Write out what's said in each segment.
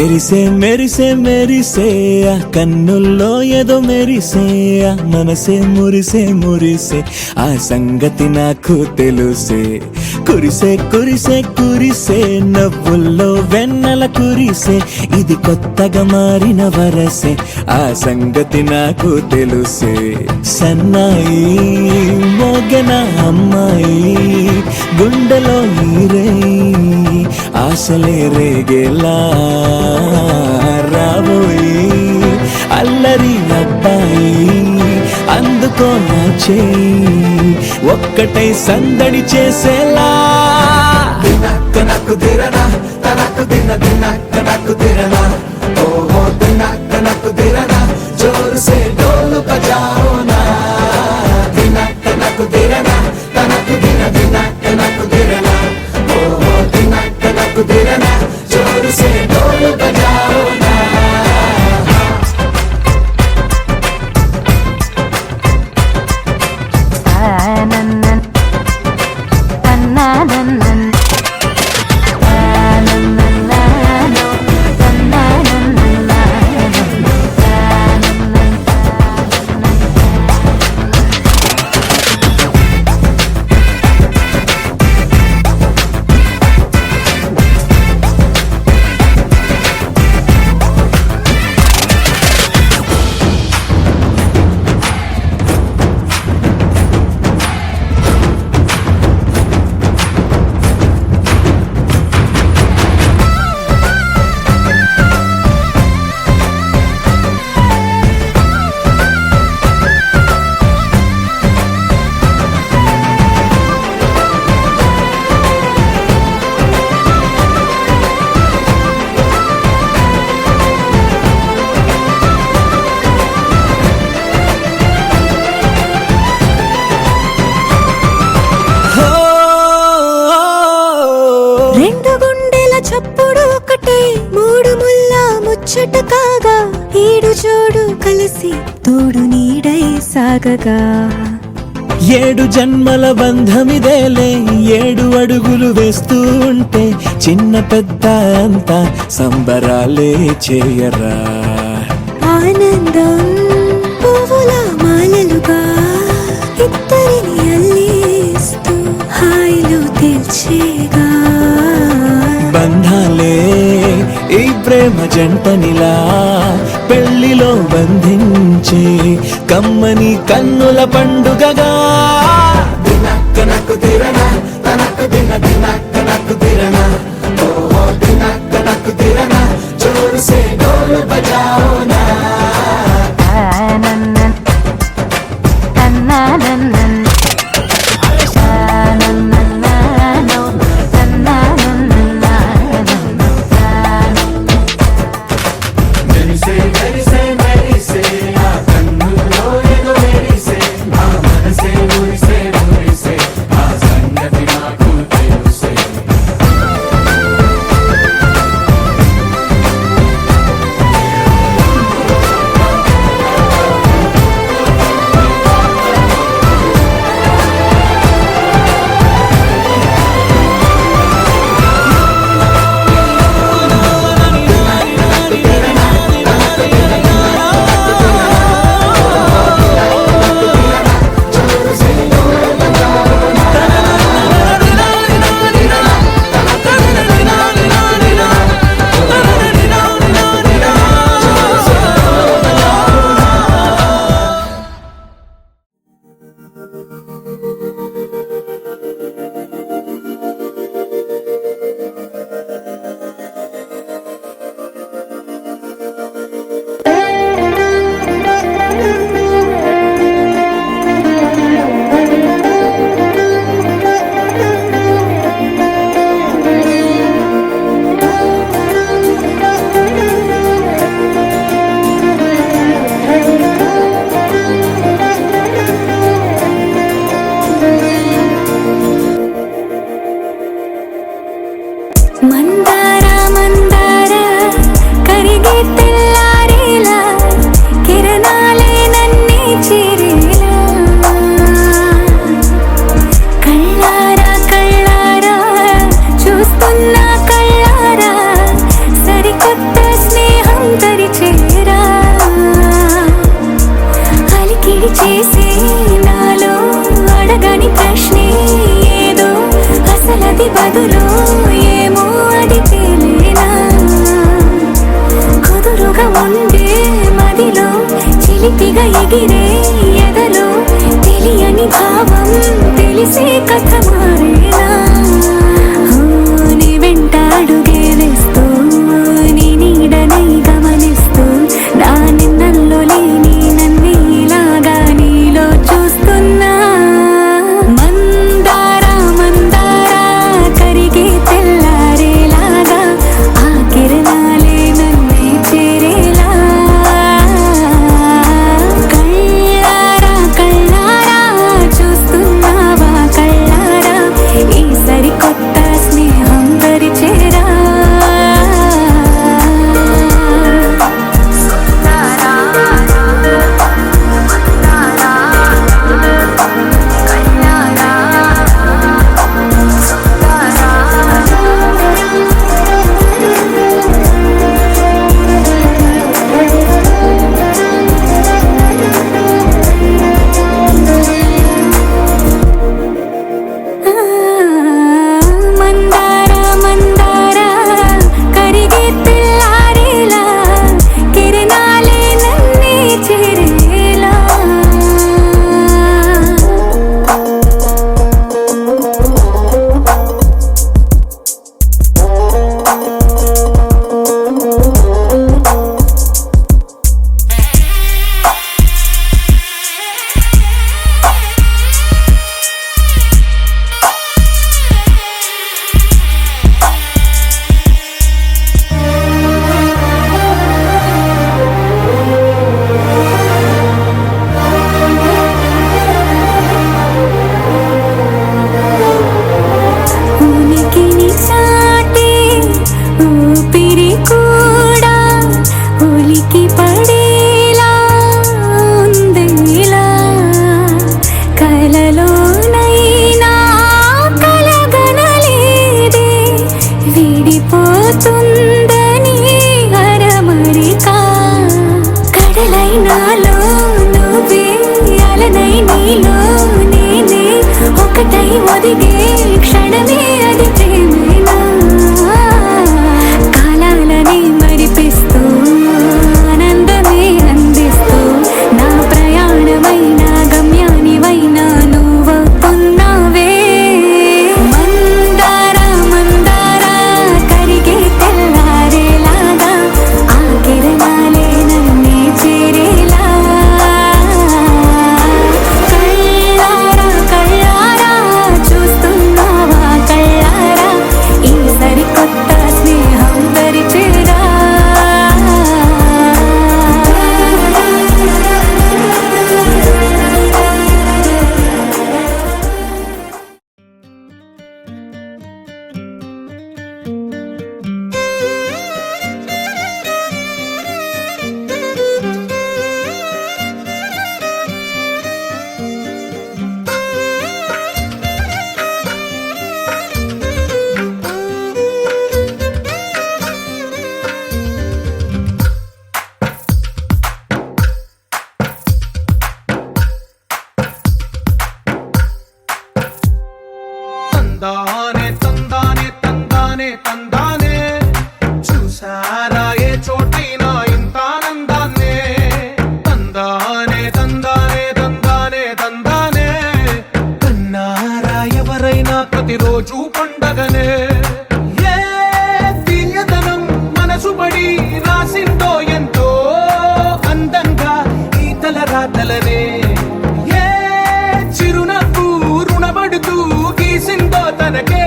మెరిసే మెరిసే మెరిసే ఆ కన్నుల్లో ఏదో మెరిసే ఆ మనసే మురిసే మురిసే ఆ సంగతి నాకు తెలుసే కురిసే కురిసే కురిసే నవ్వుల్లో వెన్నెల కురిసే ఇది కొత్తగా మారిన వరసే ఆ సంగతి నాకు తెలుసే సన్నాయి మోగెన అమ్మాయి గుండెలో ఈరే ఆశలే రేగేలా రాబోయి అల్లరి అబ్బాయి అందుకో నా చేయి ఒక్కటై సందడి చేసేలా దినక్క నాకు దిరనా తనకు దిన దినక్క నాకు దిరనా ఓహో దినక్క నాకు దిరనా జోరు సే డోలు బజాओ నా దినక్క నాకు దిరనా తనకు దిన దినక్క నాకు దిరనా ఓహో దినక్క నాకు దిరనా జోరు సే డోలు బజాओ నా చప్పుడు ఒకటే మూడు ముల్ల ముచ్చట కాగా ఈడు జోడు కలిసి తోడు నీడై సాగగా ఏడు జన్మల బంధమిదేలే ఏడు అడుగులు వేస్తూ ఉంటే చిన్న పెద్ద అంతా సంబరాలే చేయరా ఆనందం పువ్వుల మాలలుగా ఇద్దరిని అల్లేస్తూ హాయిలో తేల్చేగా బంధాలే ఈ ప్రేమ జంటనిలా పెళ్లిలో బంధించే కమ్మని కన్నుల పండుగగా దినక్క నాకు దిరనా తనకు దిన దినక్క నాకు దిరనా ఓహో దినక్క నాకు దిరనా జోరు సే డోలు బజాओ నా మెరిసే మెరిసే ఆ కన్నుల్లో ఏదో మెరిసే ఆ మనసే మురిసే గదులో ఏమో అది తేలేనా కుదురుగా ఉండే మదిలో చిలిపిగా ఎగిరే ఎదలో తెలియని భావం తెలిసే కథ మారేనా నీ వెంట అడుగే వేస్తూ నీ నీడనై గమనిస్తూ నా నిన్నల్లో లేని నన్నే ఇలాగా నీలో చూస్తున్నా మందారా మందారా కరిగే తెల్లారేలాగా ఆ కిరణాలే నన్నే చేరేలా కళ్ళారా కళ్ళారా చూస్తున్నావా కళ్ళారా ఈ సరికొత్త స్నేహం పరిచేరా మందారా మందారా కరిగే తెల్లారేలా కిరణాలే నన్నే చేరేలా ఉనికిని చాటే ఊపిరి కూడా ఉలికి పడేలా ఉందిలా కలలోనైనా కలగనలేదే విడిపోతుందని అరమరిక కడలైనాలో నువ్వే అలనై నీలో నేనే ఒకటై ఒదిగే క్షణమే అది ప్రేమేనా కాలాలని మరిపిస్తూ ఆనందమే అందిస్తూ నా ప్రయాణమైన గమ్యానివైనా నువ్వవుతున్నావే మందారా మందారా కరిగే తెల్లారేలాగా ఆ కిరణాలే నన్నే చేరేలా కళ్ళారా కళ్ళారా చూస్తున్నావా కళ్ళారా ఈ సరికొత్త స్నేహం పరిచేరా తందానే తందానే తందానే తందానే చూసారా ఏ చోటైనా ఇంత ఆనందాన్నే తందానే తందానే తందానే తందానే కన్నారా ఎవరైనా ప్రతిరోజు పండగనే ఏ తీయదనం మనసు పడి రాసిందో ఎంతో అందంగా ఈ తలరాతలనే ఏ చిరునవ్వు రుణపడుతూ గీసిందో తనకే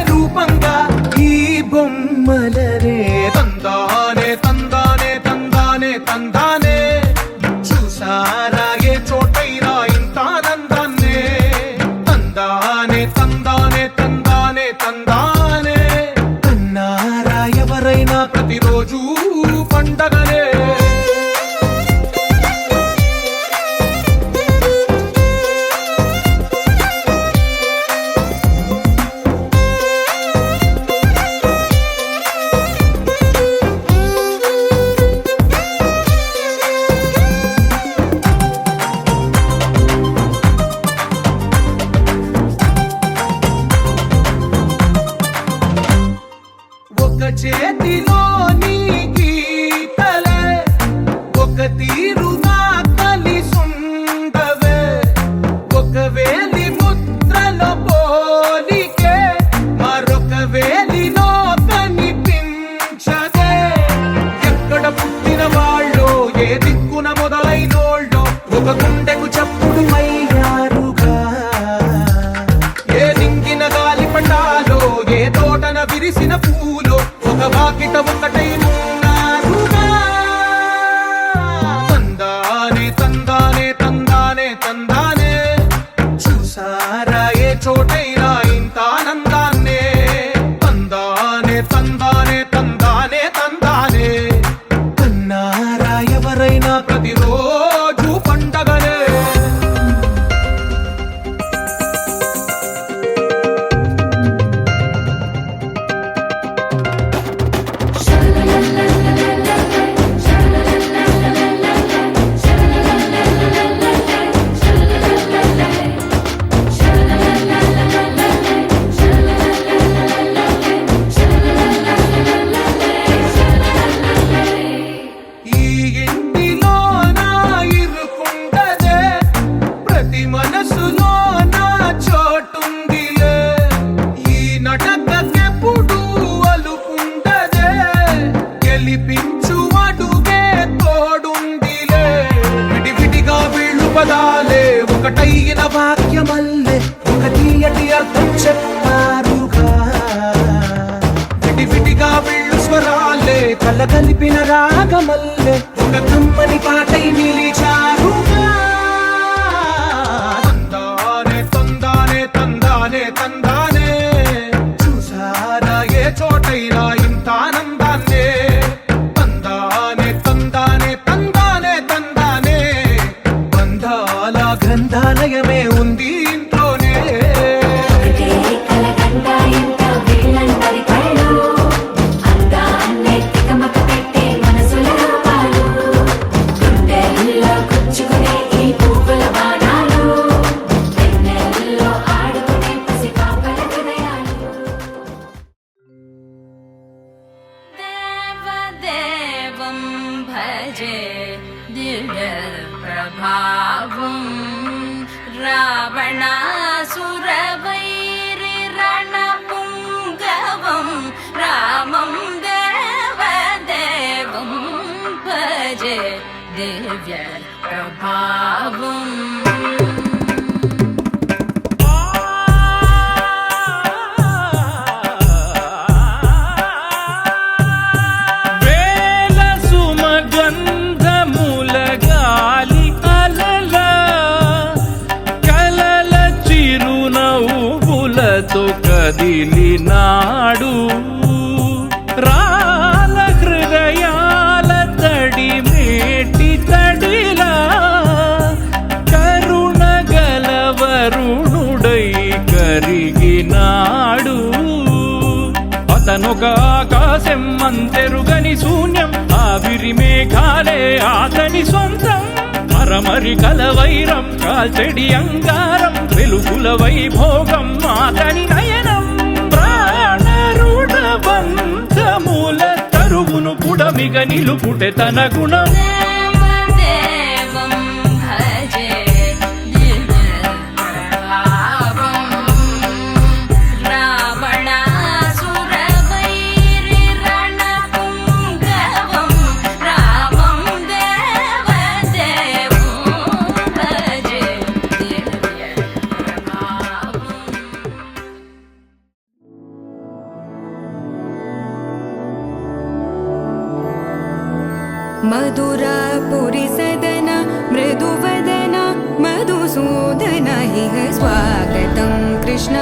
రూపంగా ఈ బొమ్మలనే తందానే తందానే తందానే తందానే చూసారా ఏ చోటైనా ఇంత ఆనందాన్నే తందానే తందానే తందానే తందానే చేతిలో నీ గీతలే ఒక తీరుగా కలిసుండవే ఒక వేలి ముద్రలో పోలికే మరొక వేలిలో కనిపించదే ఎక్కడ పుట్టిన వాళ్ళో ఏ దిక్కున మొదలైనోళ్ళో ఒక గుండెకు చప్పుడు అయ్యారుగా ఏ నింగిన గాలి పటాలో ఏ తోటన విరిసిన పూలో ఒక వాకిట ఒకటై ఉన్నారుగా తందానే తందానే తందానే తందానే చూసారా ఏ చోటైనా ఇంత ఆనందాన్నే తందానే తందానే తందానే తందానే కన్నారా ఎవరైనా ప్రతిరోజు పండగనే ఈ ఇంటిలో నా ఇరుకుండదే ప్రతి మనసులో నా చోటుందిలే ఈ నటకెప్పుడు అలుపుండదే గెలిపించు అడుగే తోడుందిలే విడివిడిగా వీళ్ళు పదాలే ఒకటైన వాక్యమల్లే ఒక తీయటి అర్థం చెప్పారుగా విడివిడిగా వీళ్ళు స్వరాలే కల కలిపిన రాగమల్లే ఒక కమ్మని పాటై నిలిచారుగా తందానే తందానే తందానే తందానే చూసారా ఏ చోటైనా ఇంత ఆనందాన్నే తందానే తందానే తందానే తందానే బంధాల గ్రంథాలయమే ఉంది ఇంట్లోనే కలకండ ఎంత వీళ్ళందరి కళ్ళు అందాన్నే తికమక పెట్టే మనసుల రూపాలు గుండెల్లో గుచ్చుకునే ఈ పువ్వుల బాణాలు వెన్నెల్లో ఆడుకునే పసిపాపల హృదయాలు దేవదేవం భజే దివ్య ప్రభావం రావణాసురవైరి రణపుంగవం రామం దేవదేవం భజే దివ్య ప్రభావం వేల సుమగంధముల గాలి అలల కలల చిరునవ్వులతో కదిలినాడు రాల హృదయాల తడి మేటి తడిలా కరుణ గలవరుణుడై కరిగినాడు అతనొక ఆకాశం అంతెరుగని శూన్యం ఆవిరి మేఘాలే అతని సొంతం మరమరి కలవైరం కాల్చెడి అంగారం వెలుగుల వైభోగం అతని నయనం ప్రాణరుణ బంధముల తరువును పుడమిగ నిలుపుటె తన గుణం దేవదేవం భజే దివ్య ప్రభావం రావణాసురవైరి రణపుంగవం రామం దేవదేవం భజే దివ్య ప్రభావం मधुरापुरी सदन मृदुवदन मधुसूदन इह स्वागतं कृष्ण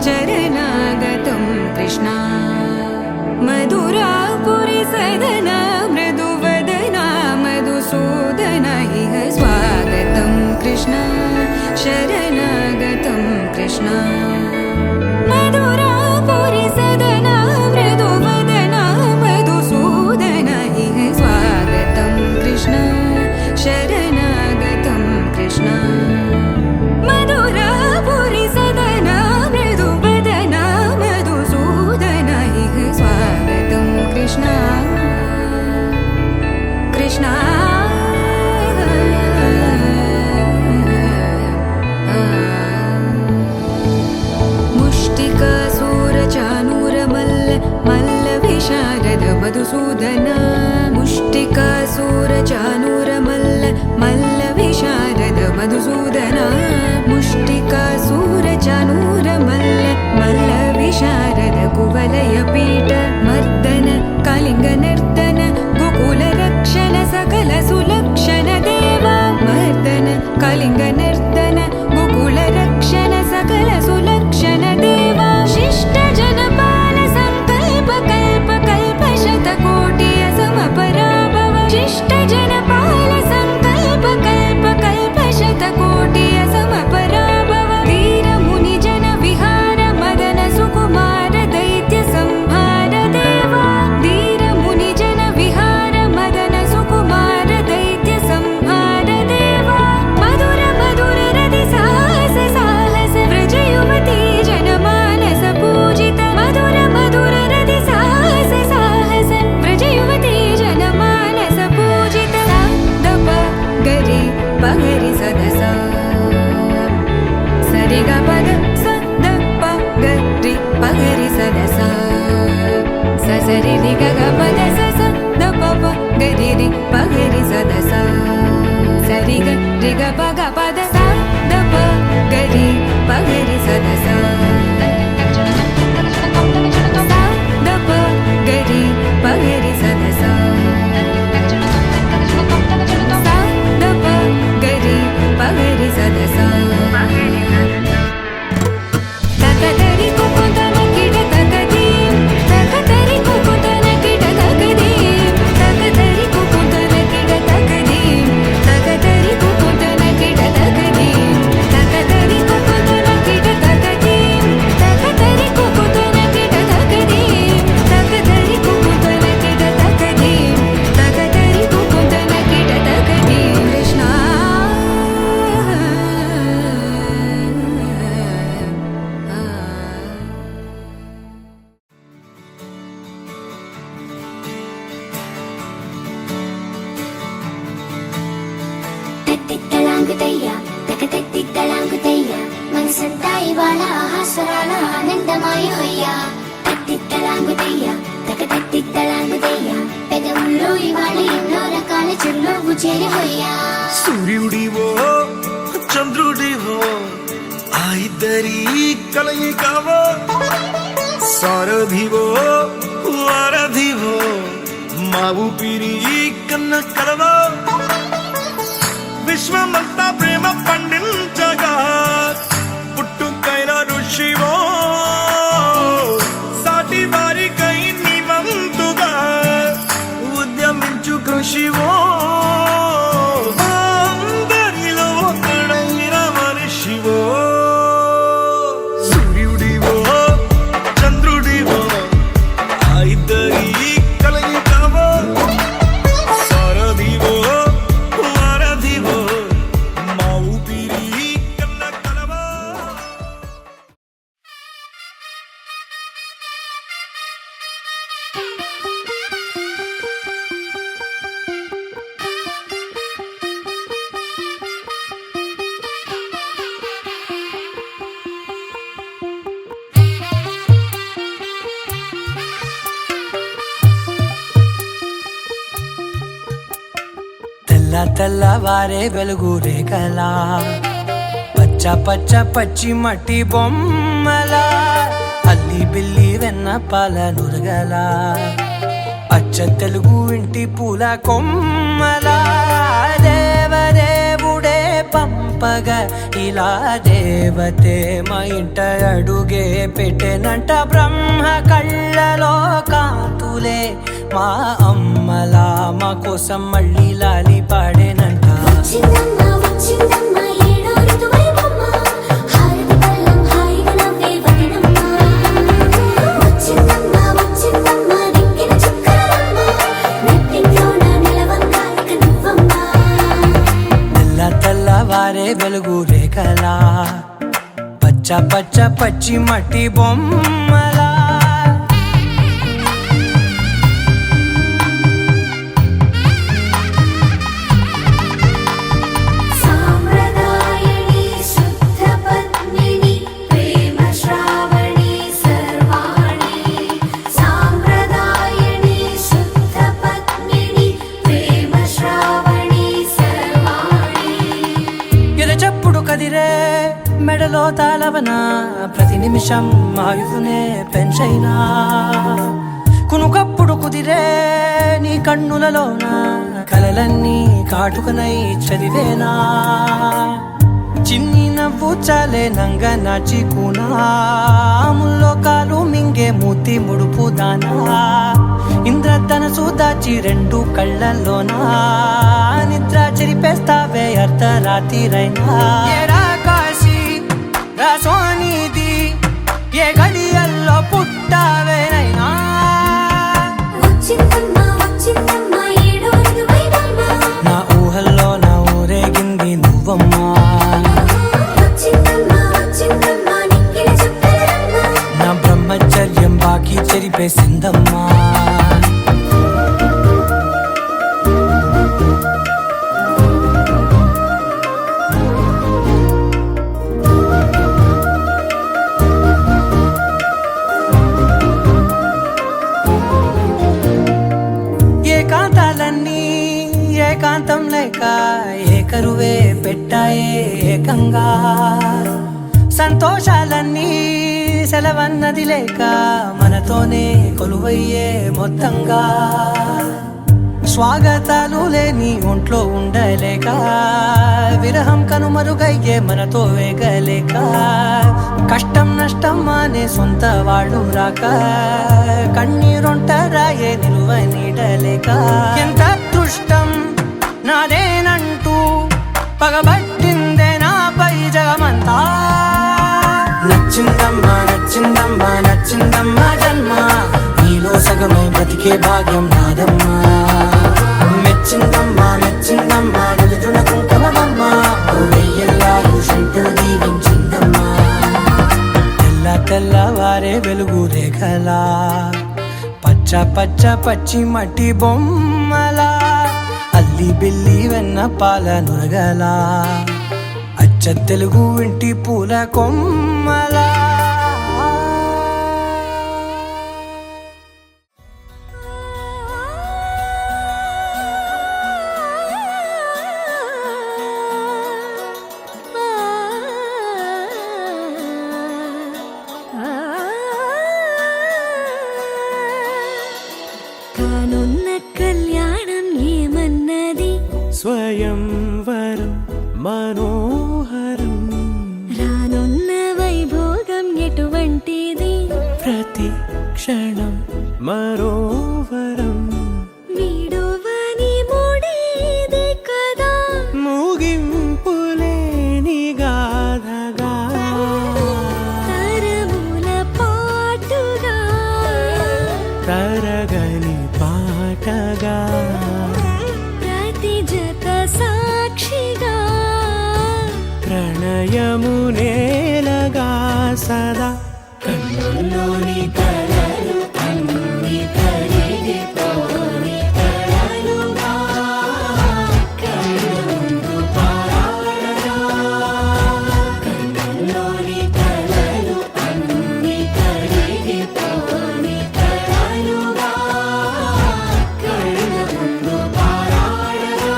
चरणागतं कृष्ण मधुरापुरी सदन मृदुवदन मधुसूदन इह स्वागतं कृष्ण शरणागतं कृष्ण मधुरापुरी सदन मृदुवदन मधुसूदन इह स्वागतं कृष्ण शरणागतं कृष्ण मधुरापुरी सदन मृदुवदन मधुसूदन इह स्वागतं चाणूरमल्ल मल्ल विशारद कुवलय पीठ मर्दन कलिंग नर्तन गोकुल रक्षण सकल सुलक्षण देवा मर्दन कलिंग नर्तन गोकुल रक्षण सकल सुलक्षण देवा शिष्ट जनपाल संकल्प कल्प कल्प शतकोटि समपराभव शिष्ट जनपाल संकल्प कल्प कल्प शतकोटि समपराभव वीर मुनि जन विहार मदन सुकुमार दैत्य संहार देवा वीर मुनि जन विहार मदन सुकुमार दैत्य संहार देवा मधुर मधुर रति साहस साहस व्रज युवती जनमानस पूजित मधुर मधुर रति साहस साहस व्रज युवती जनमानस पूजित सा दप गरि पगरि सदस सरि ग पद स द प गरि पगरि सदस स सरि रि ग ग पद स स द प प गरि रि पगरि सदस सरि ग रि ग प ग पद स द प गरि पगरि सदस स द प गरि पगरि सदस स द प गरि पगरि सदस तकदरि कुकुतन किड तकदीम तकदरि कुकुतन किड तकदीम तकदरि कुकुतन किड तकदीम तकदरि कुकुतन किड तकदीम तकदरि कुकुतन किड तकदीम तकदरि कुकुतन किड तकदीम तकदरि कुकुतन किड तकदीम तकदरि कुकुतन किड तकदीम कृष्ण తత్తిత్తలాంగుతయ్యా తకతెత్తిత్తలాంగుతయ్యా మనసంతా ఇవాళ ఆహాస్వరాల ఆనందమాయ హొయ్యా తత్తిత్తలాంగుతయ్యా తకతెత్తిత్తలాంగుతయ్యా పెదవుల్లో ఇవాళ ఎన్నో రకాల చిరునవ్వు చేరి హొయ్యా సూర్యుడివో చంద్రుడివో ఆ ఇద్దరి కలయికవో సారథివో వారధివో మా ఊపిరి కన్న కలవో విశ్వమంతా ప్రేమ పండించగా పుట్టుకైన ఋషివో సాటి వారికై నివంతుగా ఉద్యమించు కృషివో అందరిలో ఒకడైన మనిషివో సూర్యుడివో చంద్రుడివో ఆ ఇద్దరి కలయికవో సారథివో వారధివో మా ఊపిరి కన్న కలవో తెల్ల తెల్లవారే వెలుగు రేఖలా పచ్చ పచ్చ పచ్చి మట్టి బొమ్మలా అల్లి బిల్లి వెన్న పాల నురగలా అచ్చ తెలుగు ఇంటి పూల కొమ్మలా దేవదేవుడే పంపగా ఇలా దేవతే మా ఇంట అడుగే పెట్టెనంట బ్రహ్మ కళ్ళలో కాంతులే మా అమ్మలా మా కోసం మళ్ళీ లాలి పాడేనంట వచ్చిందమ్మ వచ్చిందమ్మ ఏడో ఋతువైవమ్మ హారతి పళ్ళం హాయిగా నవ్వే వదనమ్మ వచ్చిందమ్మ వచ్చిందమ్మ దిక్కిన చుక్కలమ్మ నెట్టింట్లోన నిలవంగా ఇక నువ్వమ్మ తెల్ల తెల్లవారే వెలుగు రేఖలా పచ్చ పచ్చ పచ్చి మట్టి బొమ్మలా సాంప్రదాయని శుద్ధ పద్మిని ప్రేమ శ్రావణి సర్వాణి సాంప్రదాయని శుద్ధ పద్మిని ప్రేమ శ్రావణి సర్వాణి ఎద చప్పుడు కదిరే మెడల గుండెలో తాళవన ప్రతి నిమిషం ఆయుధునే పెంచైనా కునుకప్పుడు కుదిరే నీ కన్నులలోన కలలన్నీ కాటుకనై చదివేనా చిన్ని నవ్వు చాలే నంగ నాచి కూనాముల్లో కాలు మింగే మూతి ముడుపు దానా ఇంద్రధనసు దాచి రెండు కళ్ళల్లోనా నిద్ర చెరిపేస్తావే అర్ధరాత్రిరైనా ఏరా కాశీ రా సోనిది ఏ గడియల్లో పుట్టావేనైనా వచ్చిందమ్మా వచ్చిందమ్మా ఏడో ఋతువైనమ్మా నా ఊహల్లో నా ఊరేగింది నువ్వమ్మా వచ్చిందమ్మా వచ్చిందమ్మా నిక్కిన చుక్కలమ్మా నా బ్రహ్మచర్యం బాకీ చెరిపేసిందమ్మా ఏకాంతాలన్నీ ఏకాంతం లేక ఏకరువే పెట్టాయే ఏకంగా సంతోషాలన్నీ సెలవన్నది లేక మనతోనే కొలువయ్యే మొత్తంగా స్వాగతాలు లేని ఒంట్లో ఉండలేక విరహం కనుమరుగయ్యే మనతో వేగలేక కష్టం నష్టం అనే సొంత వాళ్ళు రాక కన్నీరొంటరాయే నిలువ నీడలేక ఎంత అదృష్టం నాదేనంటూ పగబట్టిందే నాపై జగమంతా నచ్చిందమ్మా నచ్చిందమ్మా నచ్చిందమ్మా జన్మ నీలో సగమై బ్రతికే భాగ్యం నాదమ్మా మెచ్చిందమ్మా మెచ్చిందమ్మా నిలుచున కుంకుమమ్మా వెయ్యల్లాలు శంకరు దీవించిందమ్మా తెల్ల తెల్లవారే వెలుగు రేఖలా పచ్చ పచ్చ పచ్చి మట్టి బొమ్మలా అల్లి బిల్లి వెన్న పాల నురగలా అచ్చ తెలుగు ఇంటి పూల కొమ్మలా కానున్న కళ్యాణం ఏమన్నది స్వయంవరం మనోహరం రానున్న వైభోగం ఎటువంటిది ప్రతి క్షణం మరోవరం వీడువని మూడేది కదా ముగింపులేని గాథగా తరముల పాటుగా తరగని పాటగా ప్రతి జత సాక్షిగా ప్రణయము నేలగా సదా కన్నుల్లోని కలలు అన్ని కరిగిపోని కలలుగా కళ్ళముందు పారాడగా కన్నుల్లోని కలలు అన్ని కరిగిపోని కలలుగా కళ్ళముందు పారాడగా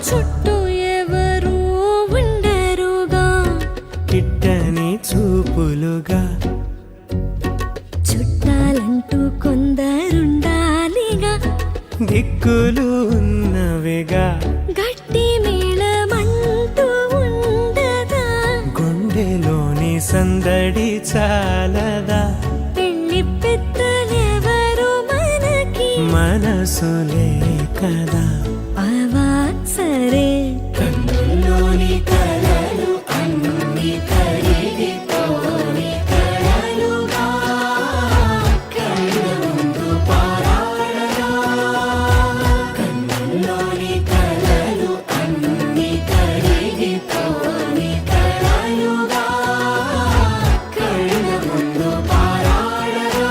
చుట్టూ ఎవరు ఉండరుగా కిట్టని చూపులుగా చుట్టాలంటూ కొందరుండాలిగా దిక్కులు ఉన్నవిగా గట్టి మేళమంటూ ఉండదా గుండెలోని సందడి చాలదా పెళ్లి పెద్దలెవరు మనకి మనసులే కదా అవా సరే కన్నుల్లోని కలలు అన్ని కరిగిపోని కలలుగా కళ్ళముందు పారాడగా కన్నుల్లోని కలలు అన్ని కరిగిపోని కలలుగా కళ్ళముందు పారాడగా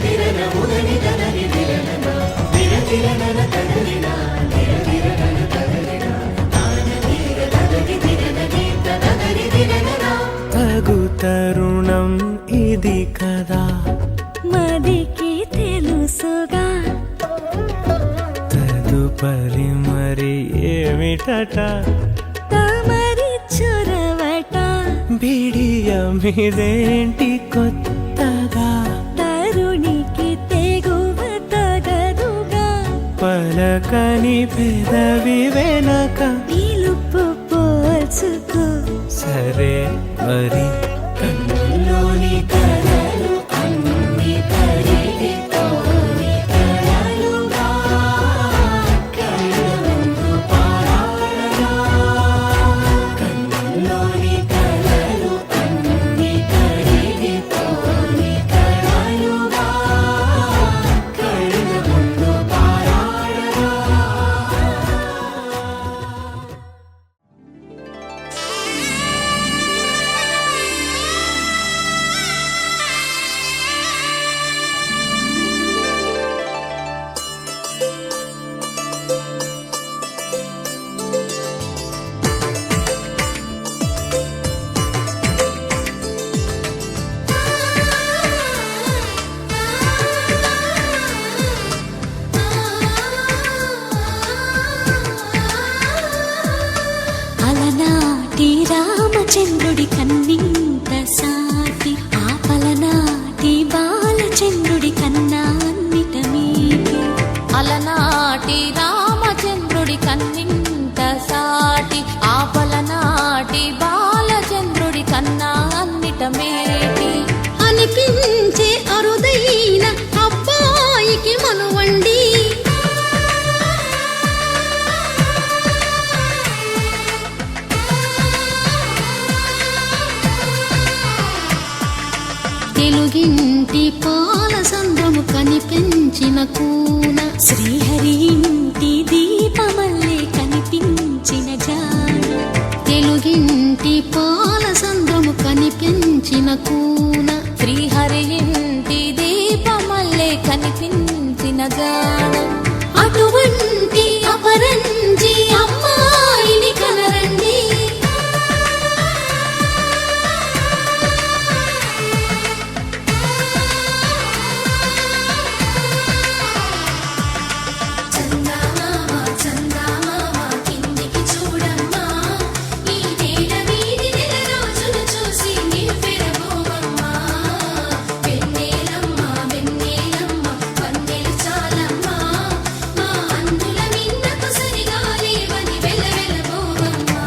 దిరదిరన ఉదని తదని దిరనన దిరదిరనన తదరిన దిరదిరనన తదరిన తాన దిర తదగి దిరన గీత తదరి దిరనన తగు తరుణం ఇది కదా మదికి తెలుసుగా తదుపరి మరి ఏమిటట తమరి చొరవట బిడియమిదేంటి కొత్తగా తరుణికి తెగువ తగదుగా పలకని పెదవి వెనక పిలుపు పోల్చుకో సరే మరి కన్నుల్లోని కలలు అన్ని కరిగిపోని కలలుగా కళ్ళ ముందు పారాడగా కన్నుల్లోని కలలు అన్ని కరిగిపోని కలలుగా కళ్ళ ముందు పారాడగా అలనాటి రామచంద్రుడి కన్నింత సాటి ఆపలనాటి బాలచంద్రుడి కన్నా అన్నిట మీది అలనాటి రామచంద్రుడి కన్నింత సాటి ఆపలనాటి బాలచంద్రుడి కన్నా అన్నిట మేటి అనిపించే అరుదైన అబ్బాయికి మనువండి తెలుగింటి పాల సంద్రము కనిపించిన కూన శ్రీహరి ఇంటి దీపమల్లే కనిపించిన జాన తెలుగింటి పాల సంద్రము కనిపించిన కూన శ్రీహరి ఇంటి దీపమల్లే కనిపించిన గానం అటువంటి అపరంజి అమ్మాయిని కనరండి చందమామ చందమామ కిందికి చూడమ్మా ఈ నేల వీధి నెల రోజులు చూసి నివ్వెరబోవమ్మా వెన్నెలమ్మ వెన్నెలమ్మ వన్నెలు చాలమ్మా మా అందుల మిన్నకు సరిగా లేవని వెలవెలబోవమ్మా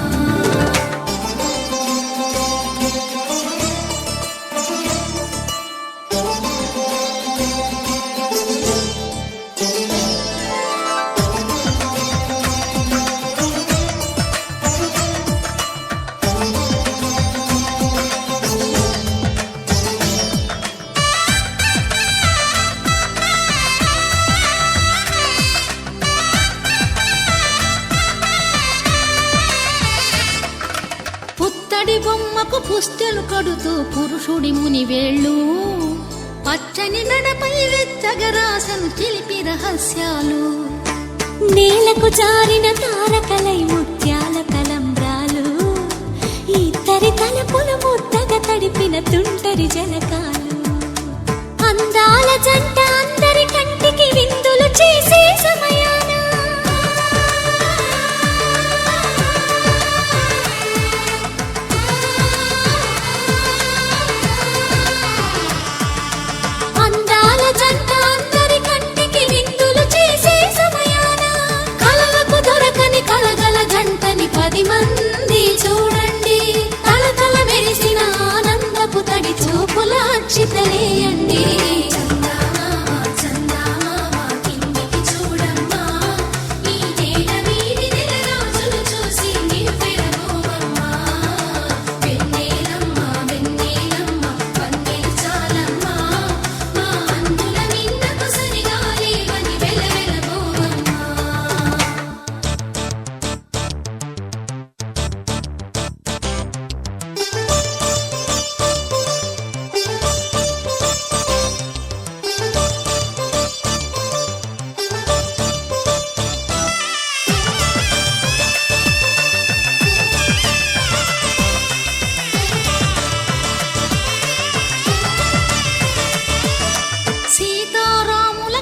పుత్తడి బొమ్మకు పుస్తెలు కడుతూ పురుషుడి ముని వేళ్ళు పచ్చని నడపై వెచ్చగరాసను చిలిపి రహస్యాలు నేలకు జారిన తారకలై ముత్యాల తలంబ్రాలు ఇద్దరి తలపుల ముద్దగా తడిపిన తుంటరి జలకాలు అందాల జంట అందరి కంటికి విందులు చేసే సమయాన అందాల జంట అందరి కంటికి విందులు చేసే సమయాన కలలకు దొరకని కలగల జంటని 10 మంది చూడండి తలతల మెరిసిన ఆనందపు తడి చూపుల అక్షితలేయండి చందమామ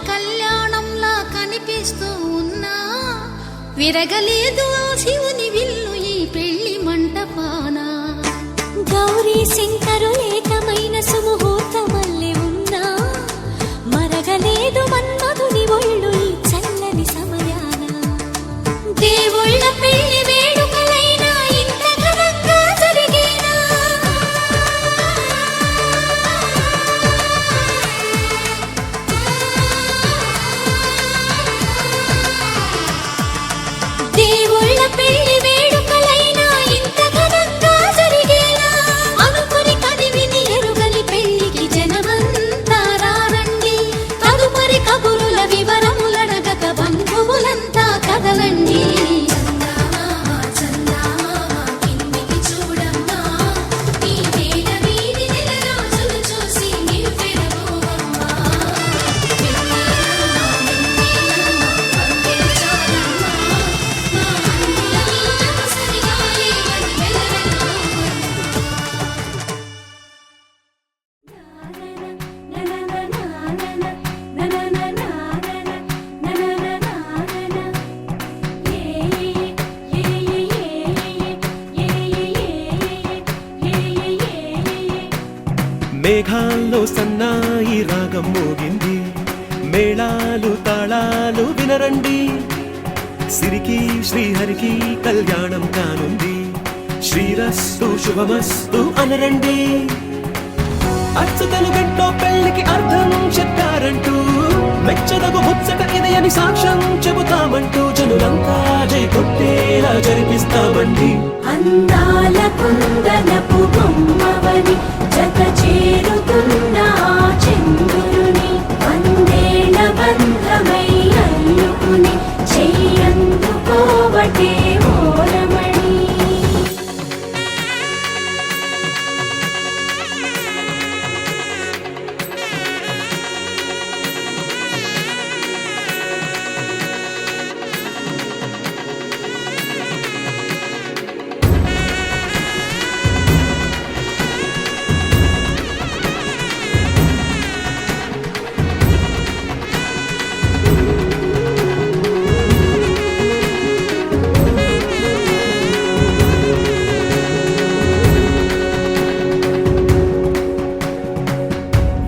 కళ్యాణంలా కనిపిస్తూ ఉన్నా విరగలేదు ఆ శివుని విల్లు ఈ పెళ్లి మంటపాన. గౌరీ శంకరు ఏకమైన సుముహూర్తమల్లె ఉన్నా మరగలేదు మన్మధుని ఒళ్ళు ఈ చల్లని సమయాన. దేవుళ్ళ పెళ్లి వేడుకలైనా ఇంత ఘనంగా జరిగేనా? దేవుళ్ళ పెళ్లి వేడుకలైనా ఇంత ఘనంగా జరిగేనా? అనుకుని కదివిని ఎరుగని పెళ్లికి జనమంతా రారండి. తదుపరి కబురుల వివరములడగక బంధువులంతా కదలండి. చందమామ చందమామ కిందికి చూడమ్మా, ఈ వేళ వీధి నెల రోజులు చూసి నివ్వెరపోవమ్మా. వెన్నెలమ్మ వెన్నెలమ్మ పందెలు చాలమ్మా, మా అన్నుల నీడకు సరిగా లేవని వెలవెలబోవమ్మా. మేఘాల్లో సన్నాయి రాగం మోగింది, మేళాలు తాళాలు వినరండి. సిరికి శ్రీహరికి కళ్యాణం కానుంది, శ్రీరస్తు శుభమస్తు అనరండి. అచ్చుతలు గంటో పెళ్లికి అర్థం చెప్పారంటూ, మెచ్చదగు ముచ్చట ఇది అని సాక్ష్యం చెబుతామంటూ జనులంతా జై కొట్టేలా జరిపిస్తామండి. అందాల కుందనపు బొమ్మవని జత చేరుతున్న ఆ చంద్రుని వందేళ్ల బంధమై అల్లుకుని చెయ్యందుకోవటే ఓరమణి.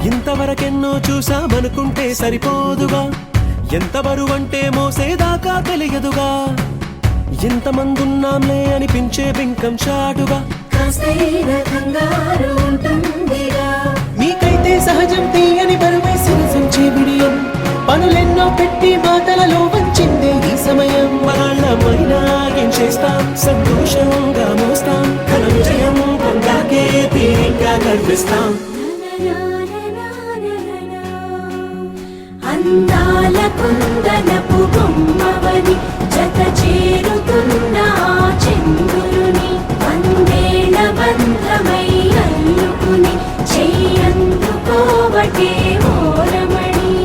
ఇంతవరకెన్నో చూసామనుకుంటే సరిపోదుగా, ఎంత బరువంటే మోసేదాకా తెలియదుగా. ఇంతమందున్నాంలే అనిపించే బింకం చాటుగా, కాస్తైన కంగారు ఉంటుందిగా. మీకైతే సహజం తీయని బరువే సిరసించే బిడియం, పనులెన్నో పెట్టి మాటలలో వంచిందే ఈ సమయం. వాళ్ళమైనా ఏం చేస్తాం, సంతోషంగా మోస్తాం, ఘన విజయం పొందాకే తీరిగ్గా కనిపిస్తాం. అందాల కుందనపు బొమ్మవని జత చేరుతున్న ఆ చంద్రుని వందేళ్ల బంధమై అల్లుకుని చెయ్యందుకోవటే ఓరమణి.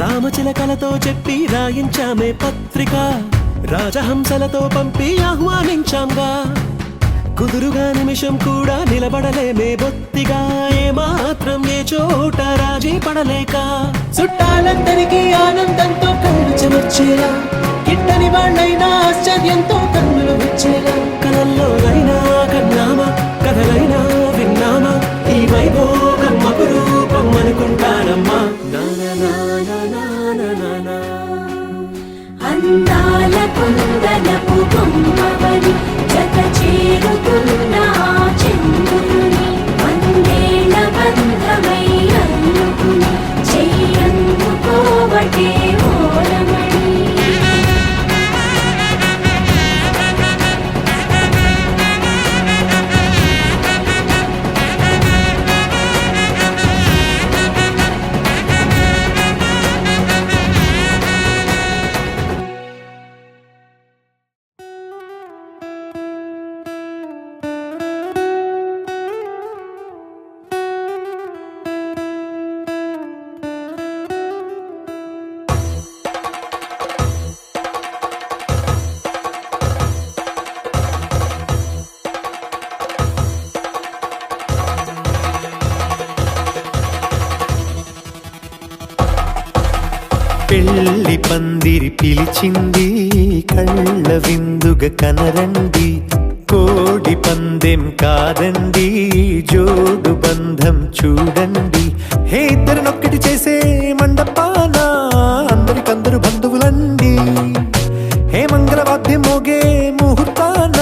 రామచిలకలతో చెప్పి రాయించామే పత్రిక, రాజహంసలతో పంపి ఆహ్వానించాంగా. కుదురుగా నిమిషం కూడా నిలబడలేమే బొత్తిగా, ఏమాత్రం ఏ చోట రాజీ పడలేక. చుట్టాలందరికీ ఆనందంతో కళ్ళు చెమర్చేలా, గిట్టని వాళ్ళైనా ఆశ్చర్యంతో కన్నులు విచ్చేలా. కలల్లోనైనా కన్నామా, కథలైనా విన్నామా, ఈ వైభోగం అపురూపం అనుకుంటానమ్మా. అందాల కుందనపు బొమ్మవని జత చేరుతున్న ఆ చంద్రుని వందేళ్ల బంధమై అల్లుకుని చెయ్యందుకోవటే ఓరమణి. పెళ్లి పందిరి పిలిచింది కళ్ళ విందుగ కనరండి కోడి పందెం కాదండి జోడు బంధం చూడండి హే ఇద్దరినొక్కటి చేసే మండపాన అందరికందరు బంధువులండి హే మంగళవాద్యం మోగే ముహూర్తాన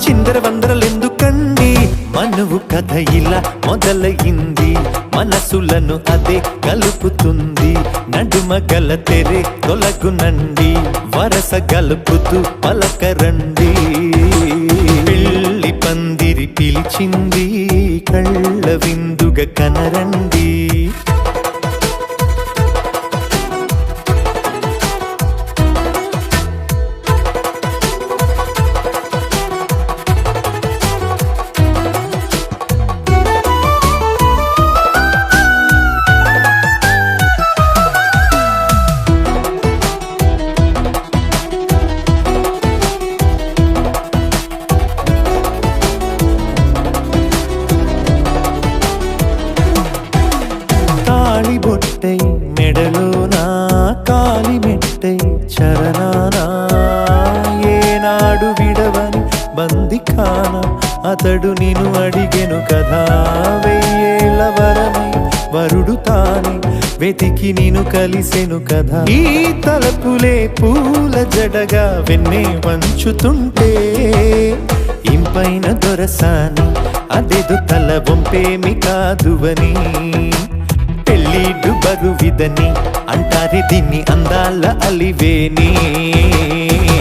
చిందర వందరలెందుకండి మనువు కథ ఇలా మొదలయింది మనసులను అదే కలుపుతుంది నడుమ గల తెరే తొలగునండి వరస గలుపుతూ పలకరండి పెళ్లి పందిరి పిలిచింది కళ్ళ విందుగ కనరండి బొట్టై మెడలోనా కాలి మెట్టై చరణానా ఏనాడు విడవని బందిఖాన అతడు నిన్ను అడిగెను కదా వెయ్యేళ్ళ వరమై వరుడు తానే వెతికి నిన్ను కలిసెను కదా ఈ తలపులే పూల జడగా వెన్నే వంచుతుంటే ఇంపైన దొరసాని అదేదో తల వంపేమి కాదువని పెళ్ళిడు బరువిదని అంటారే దీన్ని అందాల అలివేని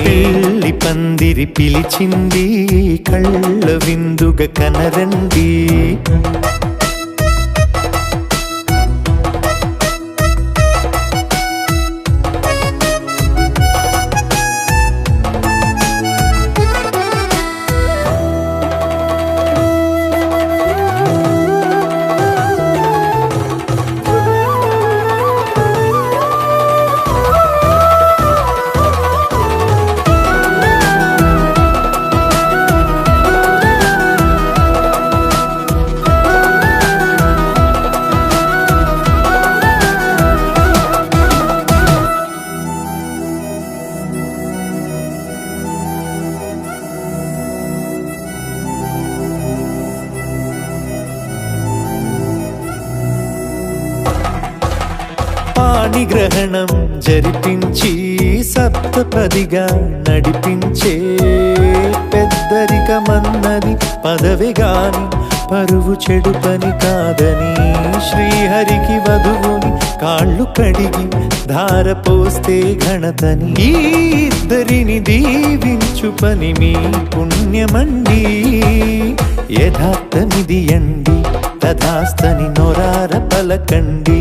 పెళ్లి పందిరి పిలిచింది కళ్ళ విందుగ కనరండి గ్రహణం జరిపించి సప్తపదిగా నడిపించే పెద్దరికమన్నది పదవి గాని పరువు చెడు పని కాదని శ్రీహరికి వధువుని కాళ్ళు కడిగి ధార పోస్తే ఘనతని ఈ ఇద్దరిని దీవించు పని మీ పుణ్యమండి యథార్థమిది అండి తథాస్తని నొరార పలకండి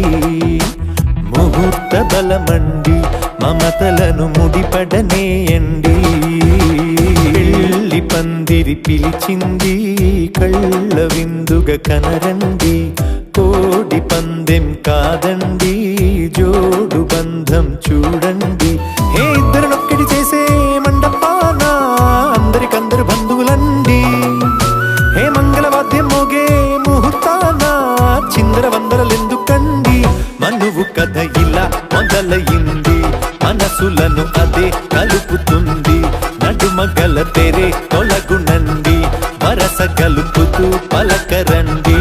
ముహూర్త బలమండి మమతలను ముడిపడనేయండి పెళ్లి పందిరి పిలిచింది కళ్ళ విందుగ కనరండి కోడి పందెం కాదండి జోడు బంధం చూడండి హే ఇద్దరినొక్కటి చేసే మండపాన అందరికందరు బంధువులండి హే మంగళవాద్యం మోగే ముహూర్తాన చిందర వందరలెందుకండి మనువు కథ ఇలా మొదలయింది మనసులను అదే కలుపుతుంది నడుమ గల తెరే తొలగునండి వరస కలుపుతూ పలకరండి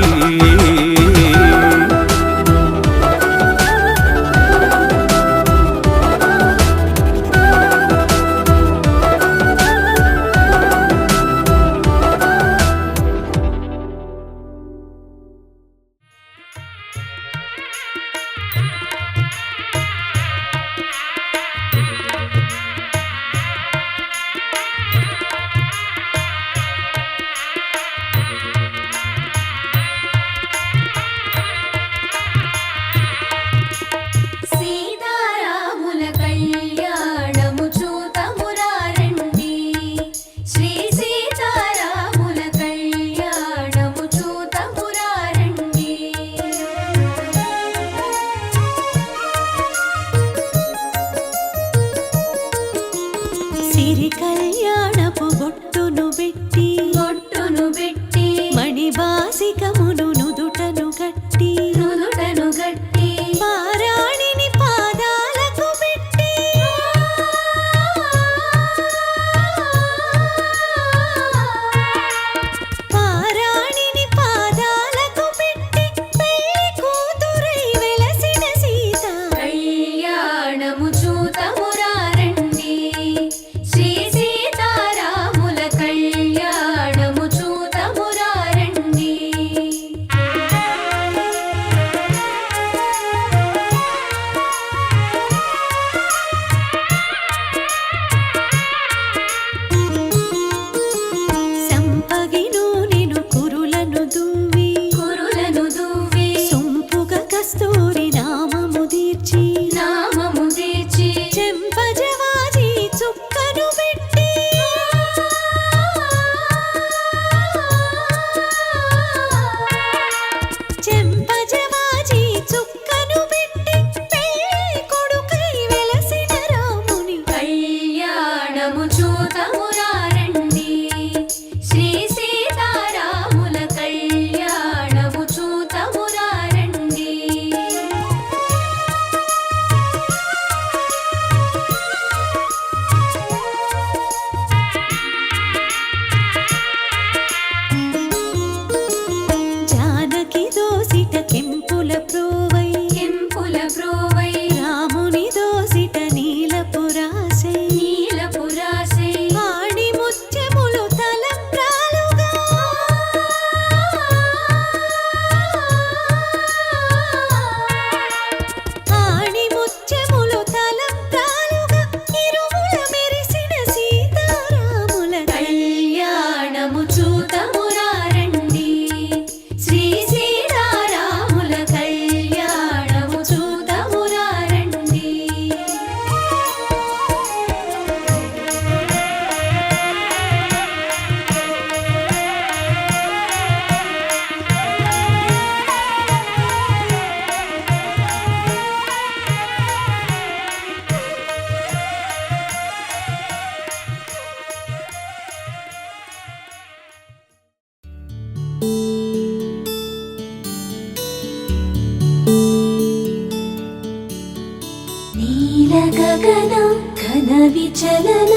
నీల గగన ఘన విచలన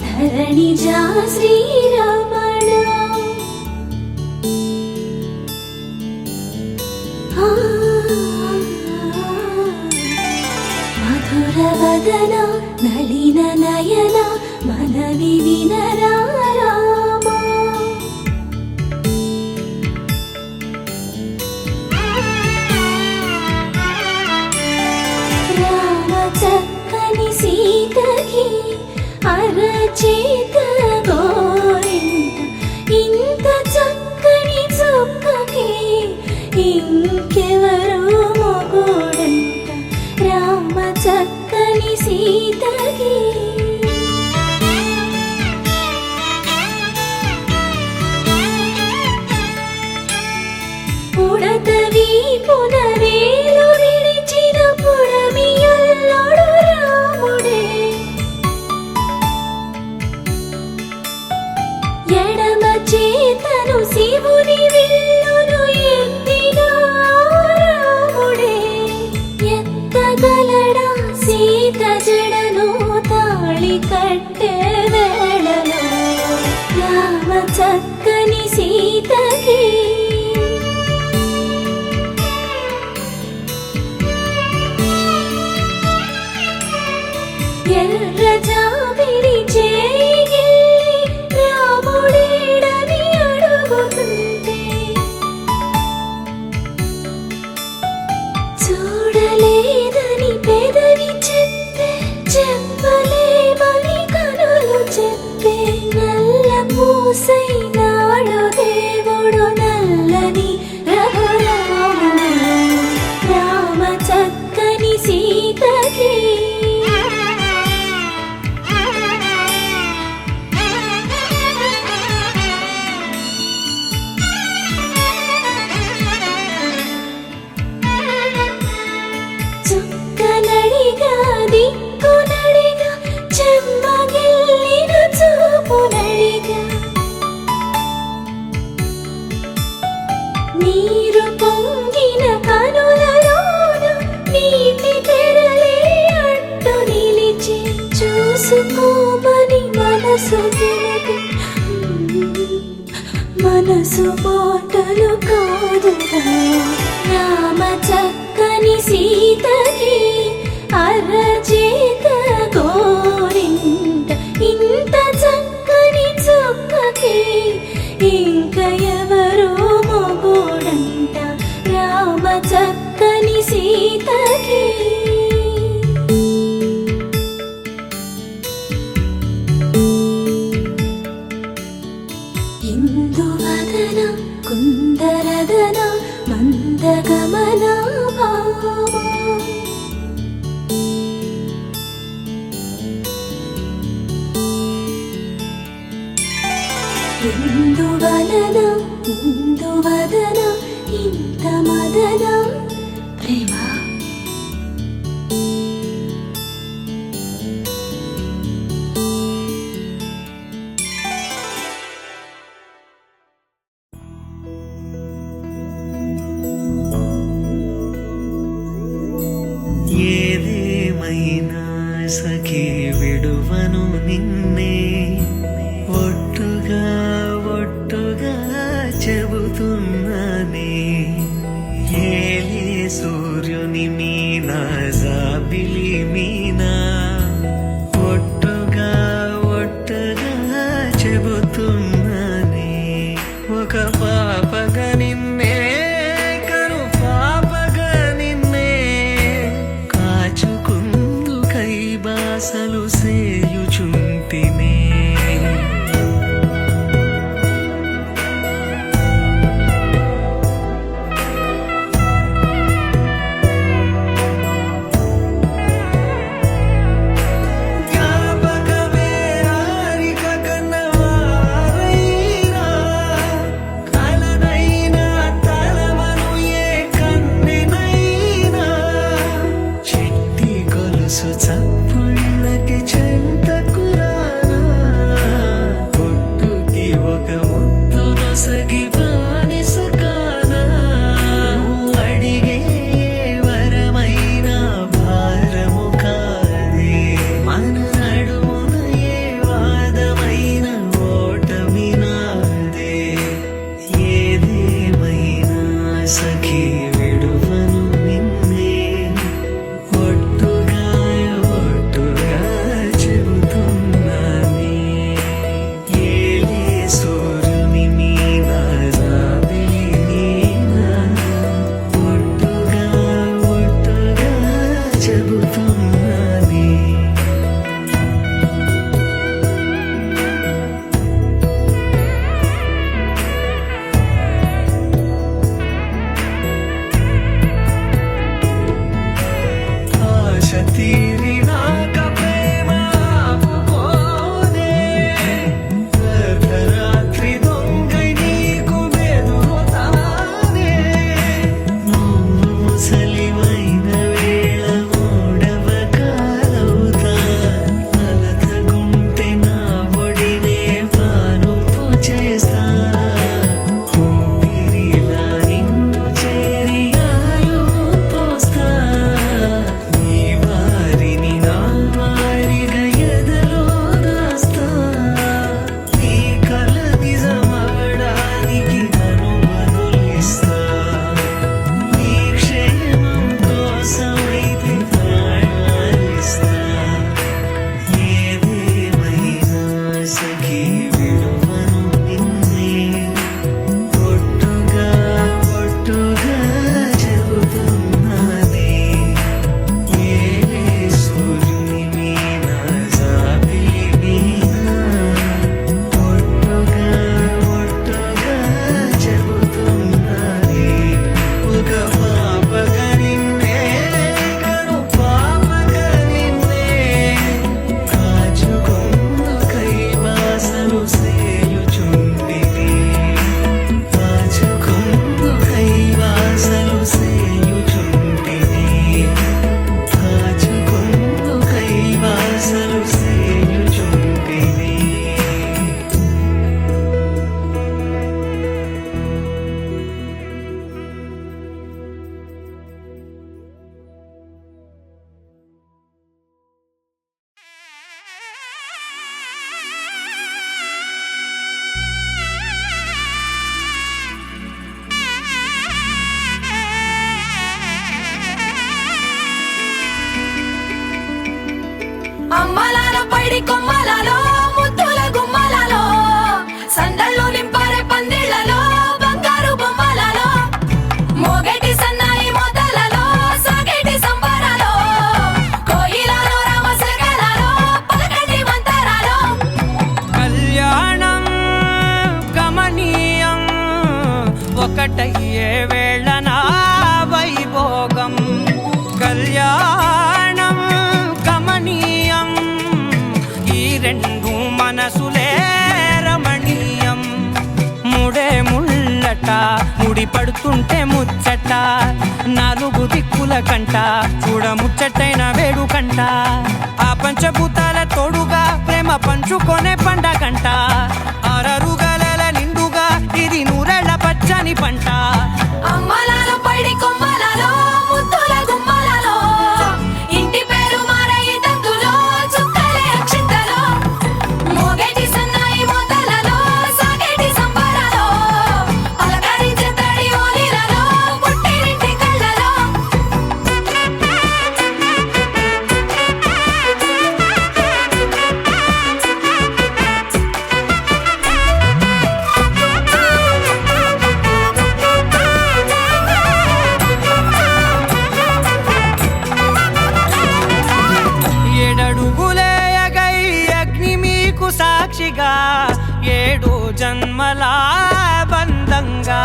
ధరణిజా శ్రీరమణ మధుర వదన నళిన నయన మనవి వినరా రామా రామ చక్కని సీతకి అరచేత గోరింట ఇంత చక్కని చుక్కకి ఇంకెవరు మొగుడంట రామ చక్కని సీతకి ఉడత వీపున వేలు విడిచిన పుడమియల్లోడు రాముడే ఎడమ చేతను శివుని విల్లును ఎత్తిన రాముడే ఎత్తగలడా సీత జడను తాళి కట్టె వేళలో రామ చక్కని సీతకి ఎర్ర జాబిలి చేయి రాముడేడని అడుగుతుంటే చూడలేదని పెదవి చెప్పే చెప్పలేమని కనులు చెప్పే నల్ల పూసై నాడు దేవుడు నల్లని రఘురాముడు రామ చక్కని సీతకి చుక్కనడిగా దిక్కునడిగా చెమ్మగిల్లిన చూపునడిగా నీరు పొంగిన కనులలోన నీటి తెరలే అడ్డు నిలిచి చూసుకోమని మనసు తెలిపి మనసు మాటలు కాదుగా రామ చక్కని సీతకి అరచేత గోరింట ఇంత చక్కని చుక్కకి ఇంక ఎవరు మొగుడంట రామ చక్కని సీతకి ఇందువదన కుందరదన మందగమన భామా ఇందువలన ఇందువదన ఇంత మదన ప్రేమ ఏదేమైనా సఖీ విడువను నిన్నే ఒట్టుగా ఒట్టుగా చెబుతున్నానే ఏలే సూర్యుని మీనా జాబిలి మీనా ఒట్టుగా ఒట్టుగా చెబుతున్నానే ఒక పాపగా నిన్నే కను పాపగా నిన్నే కాచుకుందు కై బాసలు సేయుచుంటినే పైడి కొమ్మలలో ముద్దుల గుమ్మలలో సందళ్ళు నింపారే పందిళ్లలో బంగారు బొమ్మలలో మోగేటి సన్నాయి మోతలలో సాగేటి సంబరాలో కోయిలలో రామసగలలో పలకటి మంతరాలో కళ్యాణం గమనీయం ఒకటయ్యే వేళన వైభోగం కళ్యాణం గమనీయం ఈ రెండు మనసులే రమణీయం ముడే ముళ్ళట ముడి పడుతుంటే ముచ్చట నాలుగు దిక్కుల కంట చూడ ముచ్చటైన వేడుకంట ఆ పంచభూతాల తోడుగా ప్రేమ పంచుకొనే పండగంట ఆరరుగల నిండుగా ఇది నూరెళ్ళ పచ్చని పంట అమ్మలాలో పైడి కొమ్మలలో ముద్దుల గుమ్మలలో ఇంటి పేరు మారయి తందులో చుక్కలే అక్షింతలో మోగేటి సన్నాయి మోతలలో సాగేటి సంబరాలో అలకరించే తడి ఓలిలలో పుట్టినింటి కళ్ళలో ఏడడుగులేయగై అగ్ని మీకు సాక్షిగా ఏడు జన్మల బంధంగా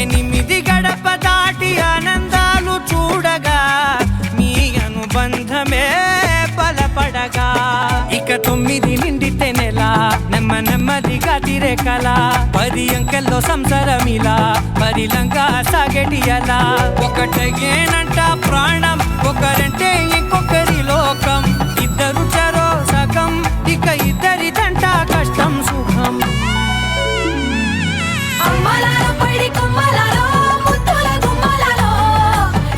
ఎనిమిది గడప దాటి ఆనందాలు చూడగా మీ అనుబంధమే బలపడగా ఇక 9 నిండితే నెల నెమ్మదిగా తిరే కల 10 అంకెల్లో సంసారమిలా పరిలంగా సాగేటి అలా ఒకటేనంట ప్రాణం ఒకరంటే ఇంకొకరి లోకం ఇద్దరు చరో సగం ఇక ఇద్దరిదంట కష్టం సుఖం అమ్మలాలో పైడి కొమ్మలలో ముద్దుల గుమ్మలలో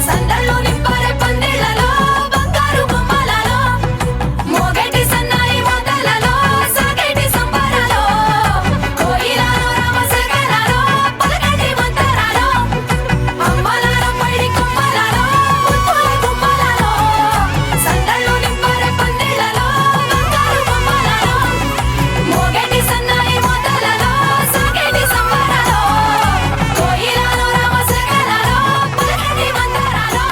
సందళ్ళు నింపారే పందిళ్లలో బంగారు బొమ్మలలో మోగేటి సన్నాయి మోతలలో సాగేటి సంబరాలో కోయిలలో రామసగలలో పలకటి మంతరాలో అమ్మలాలో పైడి కొమ్మలలో ముద్దుల గుమ్మలలో సందళ్ళు నింపారే పందిళ్లలో బంగారు బొమ్మలలో మోగేటి సన్నాయి మోతలలో సాగేటి సంబరాలో కోయిలలో రామసగలలో పలకటి మంతరాలో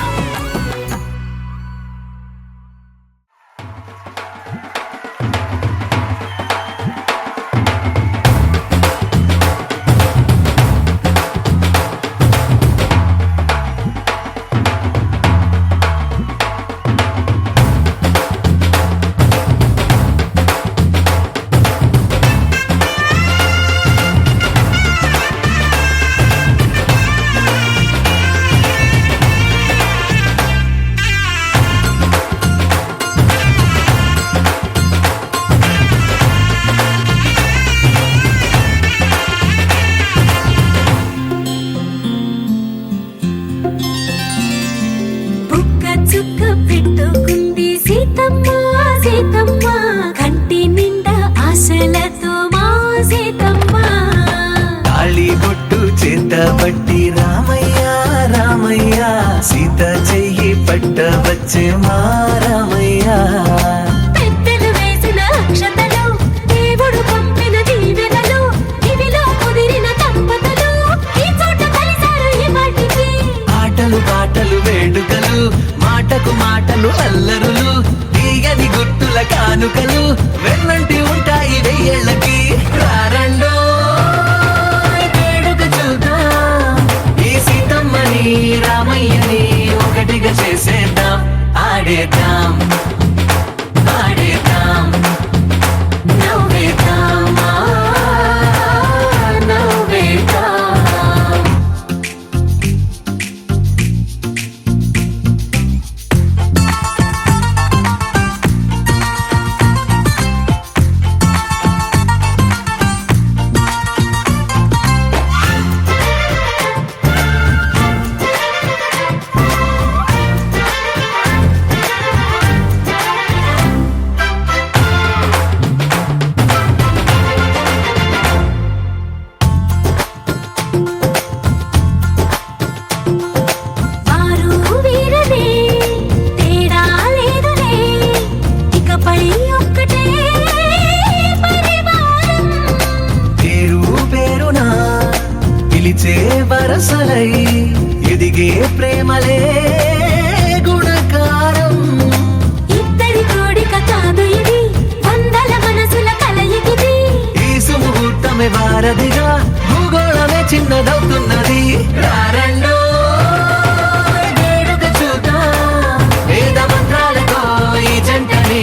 బుక్క చుక్క పెట్టుకుంది సీతమ్మ సీతమ్మ కంటి నిండా ఆశలతో మా సీతమ్మ తాళి బొట్టు చేతబట్టి రామయ్య రామయ్య సీత చెయ్యి పట్ట వచ్చే మా రామయ్య పెద్దలు వేసిన అక్షతలు దేవుడు పంపిన దీవెనలు ఇవిలో కుదిరిన దంపతులు ఈ చోట కలిసారు ఈ వాటికి ఆటలు పాటలు వేడుకలు మాటకు మాటలు అల్లరులు తీయని గుట్టుల కానుకలు వెన్నంటి ఉంటాయి వెయ్యేళ్ళకి రారండో వేడుక చూద్దాం ఈ సీతమ్మని రామయ్యని ఒకటిగా చేసేద్దాం ఆడేద్దాం ఆడేద్దాం నవ్వేద్దాం నవ్వేద్దాం ప్రేమలే గుణకారం. ఇద్దరి కోడిక కాదు ఇది, వందల మనసుల కలయికిది. ఈ సుముహూర్తమే వారధిగా, భూగోళమే చిన్నదవుతున్నది. రారండో వేడుక చూద్దాం, వేద మంత్రాలతో ఈ జంటని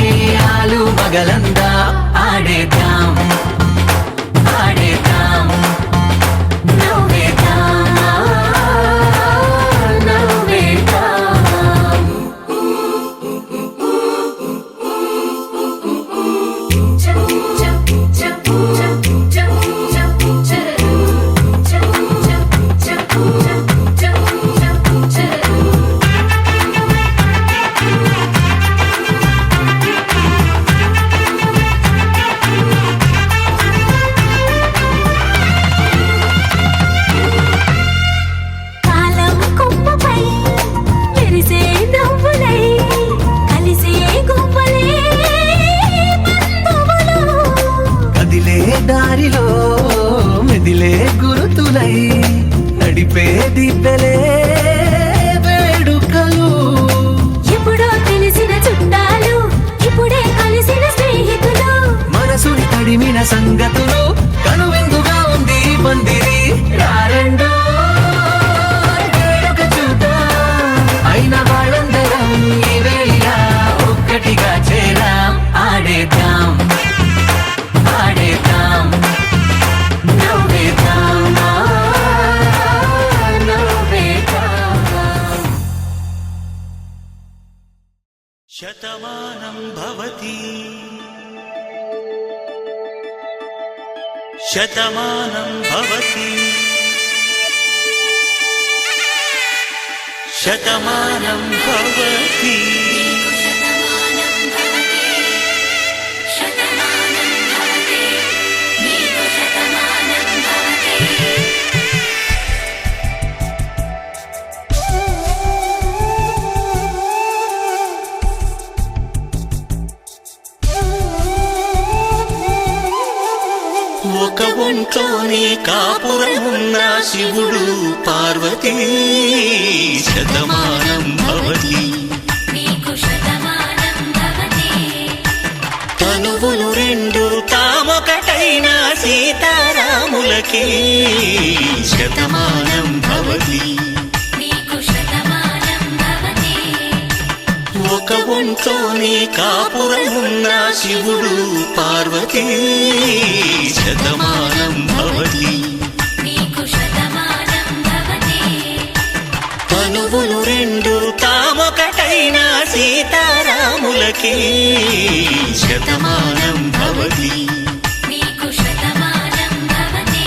ఆలు మగలందా ఆడేద్దాం ఆడేద్దాం నవ్వేద్దాం నవ్వేద్దాం. కాలం కొమ్మపై మెరిసే నవ్వులై, కలిసే గువ్వలే బంధువులు. కదిలే దారిలో మెదిలే గురుతులై, నడిపే దిబ్బెలే వేడుకలు. ఎప్పుడో తెలిసిన చుట్టాలు, ఇప్పుడే కలిసిన స్నేహితులు. మనసుని తడిమిన సంగతులు, కనువిందుగా ఉంది ఈ పందిరి. రారండో వేడుక చూద్దాం, అయిన వాళ్ళందరం ఈ వేళ ఒక్కటిగా చేరాం. ఆడేద్దాం ఆడేద్దాం నవ్వేద్దాం నవ్వేద్దాం. శతమానం భవతి శతమానం భవతి శతమానం భవతి శతమానం భవతి శతమానం భవతి నీకు శతమానం భవతి. ఒక ఒంట్లోనే కాపురం ఉన్న శివుడు పార్వతీ శతమానం భవతి నీకు శతమానం భవతి. తనువులు రెండు తామొకటైన సీతారాములకి శతమానం భవతి నీకు శతమానం భవతి. ఒక ఒంట్లోనే కాపురం ఉన్న శివుడు పార్వతీ శతమానం భవతి నీకు శతమానం భవతి. తనువులు రెండు తామొకటైన సీతారాములకి శతమానం భవతి నీకు శతమానం భవతి.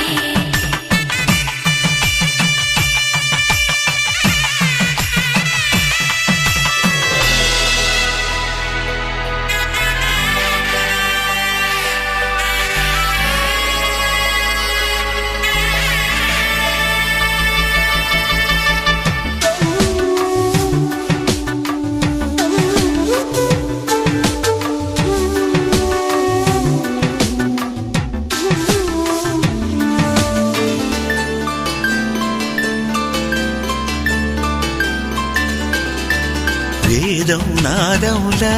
వేదం నాదంలా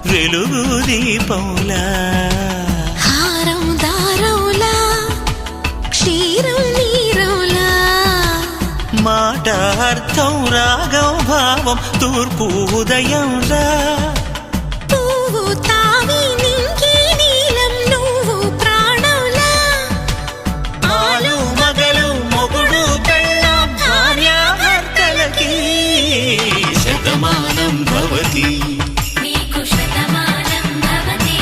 వెలుగు దీపంలా హారం దారంలా, క్షీరం నీరంలా. మాట అర్థం రాగం భావం తూర్పు ఉదయంలా పువ్వు తావి నింగి నీలం, నువ్వు ప్రాణంలా. ఆలు మగలు మొగుడు పెళ్ళ భార్యాభర్తలకి శతమానం భవతి నీకు శతమానం భవతి.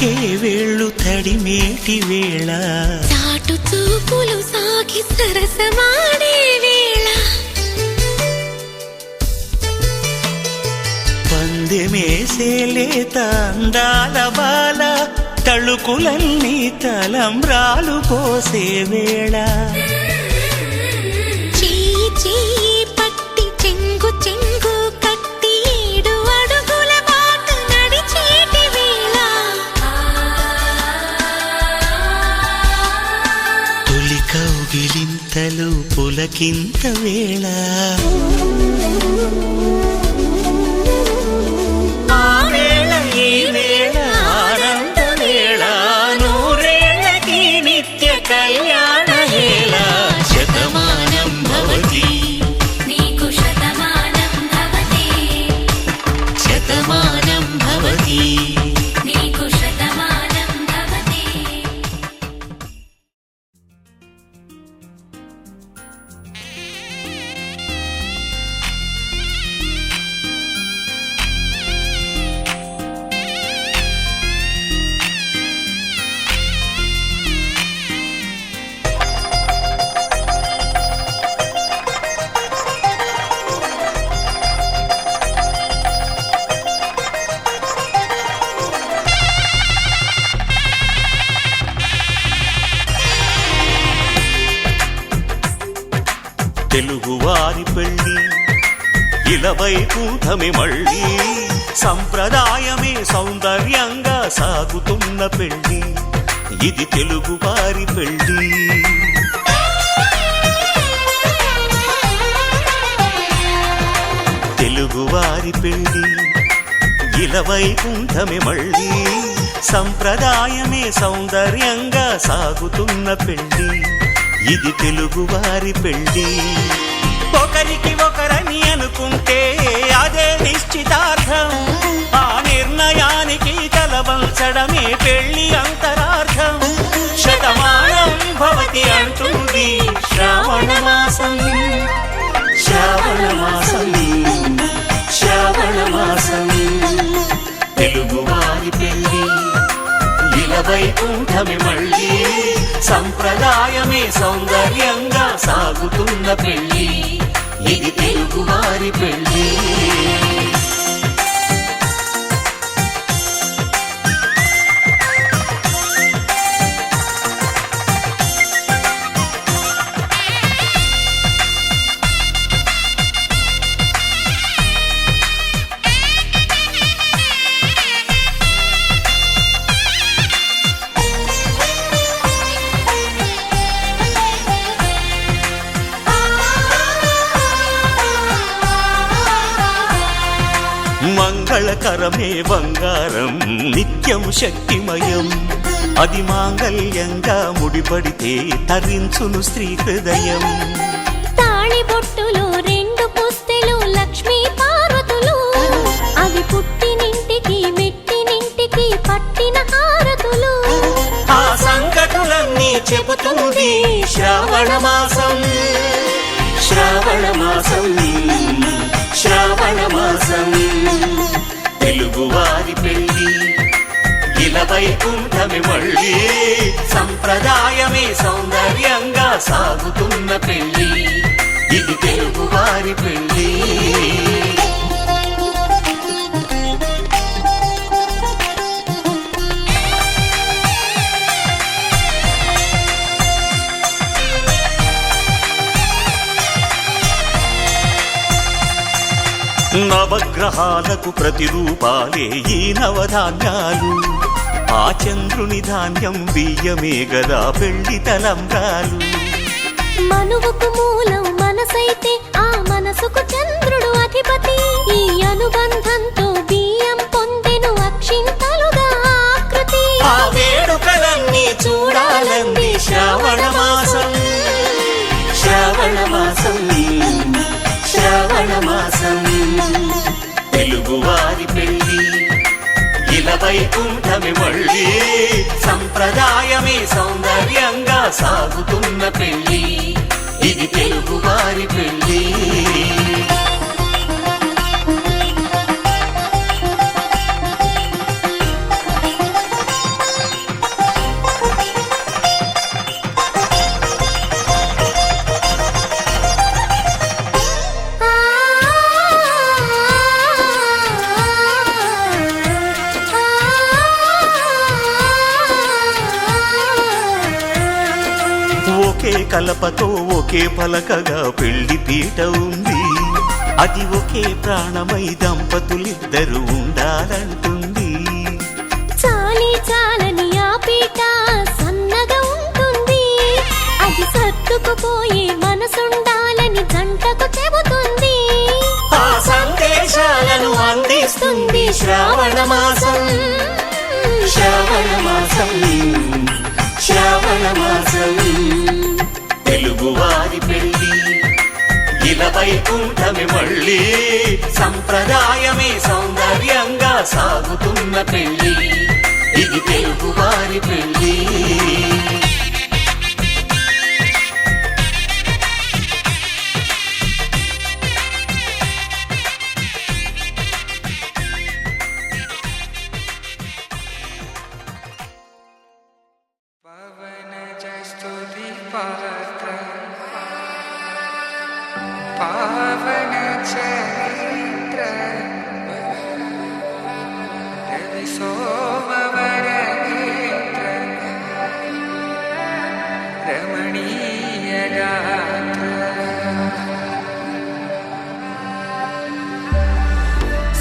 తాకే వేళ్ళు తడిమేటి వేళ చాటు చూపులు సాగి సరసమాడే వేళ పందెమేసే లేత అందాల బాల తళుకులన్నీ తలంబ్రాలు పోసే వేళ చెయ్యి చెయ్యి పట్టి చెంగు చెంగు కట్టి 7 అడుగుల బాట నడిచేటి వేళ తొలి కౌగిలింతలు పులకింత వేళ ఆ వేళ ఈ వేళ ఆనంద వేళ నూరేళ్ళకి నిత్య కళ్యాణ వేళ శతమానం భవతి నీకు శతమానం భవతి శతమానం భవతి నీకు శతమానం భవతి తెలుగువారి పెళ్ళి ఇలవైకుంఠమే మళ్ళీ సంప్రదాయమే సౌందర్యంగా సాగుతున్న పెళ్ళి ఇది తెలుగువారి పెళ్ళి తెలుగువారి పెళ్ళి ఇలవైకుంఠమే మళ్ళీ సంప్రదాయమే సౌందర్యంగా సాగుతున్న పెళ్ళి ఇది తెలుగువారి పెళ్ళి ఒకరికి ఒకరని అనుకుంటే అదే నిశ్చితార్థం ఆ నిర్ణయానికి తలవంచడమే పెళ్ళి అంతరార్థం శతమానం భవతి అంటుంది శ్రావణ మాసం శ్రావణ మాసం శ్రావణ మాసం తెలుగువారి పెళ్ళి ఇలవైకుంఠమే మళ్ళీ సంప్రదాయమే సౌందర్యంగా సాగుతున్న పెళ్ళి ఇది తెలుగువారి పెళ్ళి మంగళకరమే బంగారం నిత్యం శక్తిమయం అది మాంగళ్యంగా ముడిపడితే తరించును స్త్రీ హృదయం తాళి బొట్టులో 2 పుస్తెలు లక్ష్మీ పార్వతులు అవి పుట్టినింటికి మెట్టినింటికి పట్టిన హారతులు ఆ సంగతులన్నీ చెబుతుంది శ్రావణ మాసం శ్రావణ మాసం శ్రావణ మాసం తెలుగువారి పెళ్ళి ఇలవైకుంఠమే మళ్ళీ సంప్రదాయమే సౌందర్యంగా సాగుతున్న పెళ్ళి ఇది తెలుగువారి పెళ్ళి నవగ్రహాలకు ప్రతిరూపాలే ఈ నవధాన్యాలు ఆ చంద్రుని ధాన్యం బియ్యమే గదా పెళ్లి తలంబ్రాలు మనువుకు మూలం మనసైతే ఆ మనసుకు చంద్రుడు అధిపతి ఈ అనుబంధంతో బియ్యం పొందెను అక్షింతలుగా ఆకృతి ఆ వేడుకలన్నీ చూడాలంది శ్రావణ మాసం శ్రావణ మాసం శ్రావణ మాసం తెలుగువారి పెళ్ళి ఇలవైకుంఠమే మళ్ళీ సంప్రదాయమే సౌందర్యంగా సాగుతున్న పెళ్ళి ఇది తెలుగువారి పెళ్ళి ఒకే కలపతో ఒకే పలకగా పెళ్లి పీట ఉంది. అది ఒకే ప్రాణమై దంపతులిద్దరూ ఉండాలంటుంది. చాలి చాలని ఆ పీట సన్నగా ఉంటుంది. అది సర్దుకుపోయే మనసుండాలని జంటకు చెబుతుంది. ఆ సందేశాలను అందిస్తుంది శ్రావణ మాసం. శ్రావణ మాసం, శ్రావణ మాసం. తెలుగువారి పెళ్లి ఇలా వైకుంఠమే మళ్ళీ. సంప్రదాయమే సౌందర్యంగా సాగుతున్న పెళ్లి. ఇది తెలుగువారి పెళ్లి. पावन चरित्र रवि सोमवर नेत्र रमणीय गात्र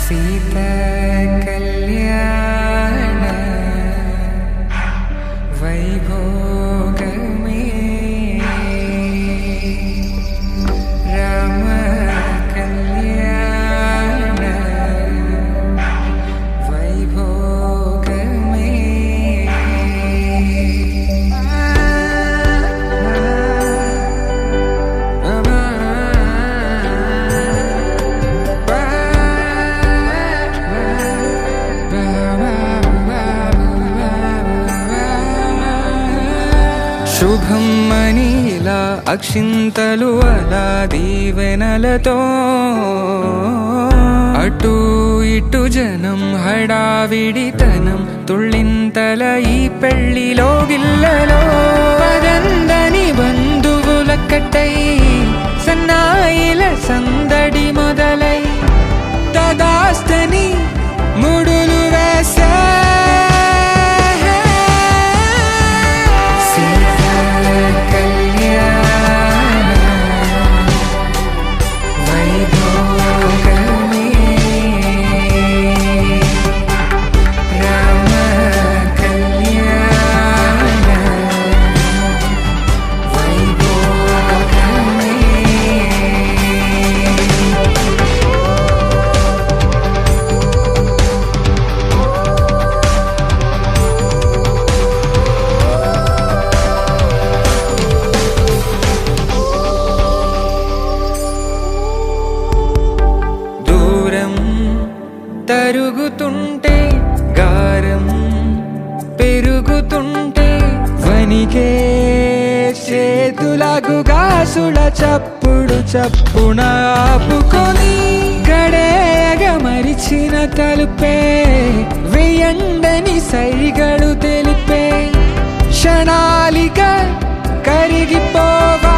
सीता कल्याण वैभोग में राम कल्याण वैभोग శుభం మనీలా అక్షింతలు అలా దీవెనలతో అటు ఇటు జనం హడావిడితనం తుళ్ళింతల ఈ పెళ్లిలో గిల్లలో పదందని బంధువులక్కటై సన్నాయిల సందడి మొదలై తదాస్తని ముడులు వేసే తరుగుతుంటే గారం పెరుగుతుంటే వనికే చేతులకు గాసుల చప్పుడు చప్పున ఆపుకొని గడేగ మరిచిన తలుపే వేయండని సైగలు తెలిపే క్షణాలిక కరిగిపోవా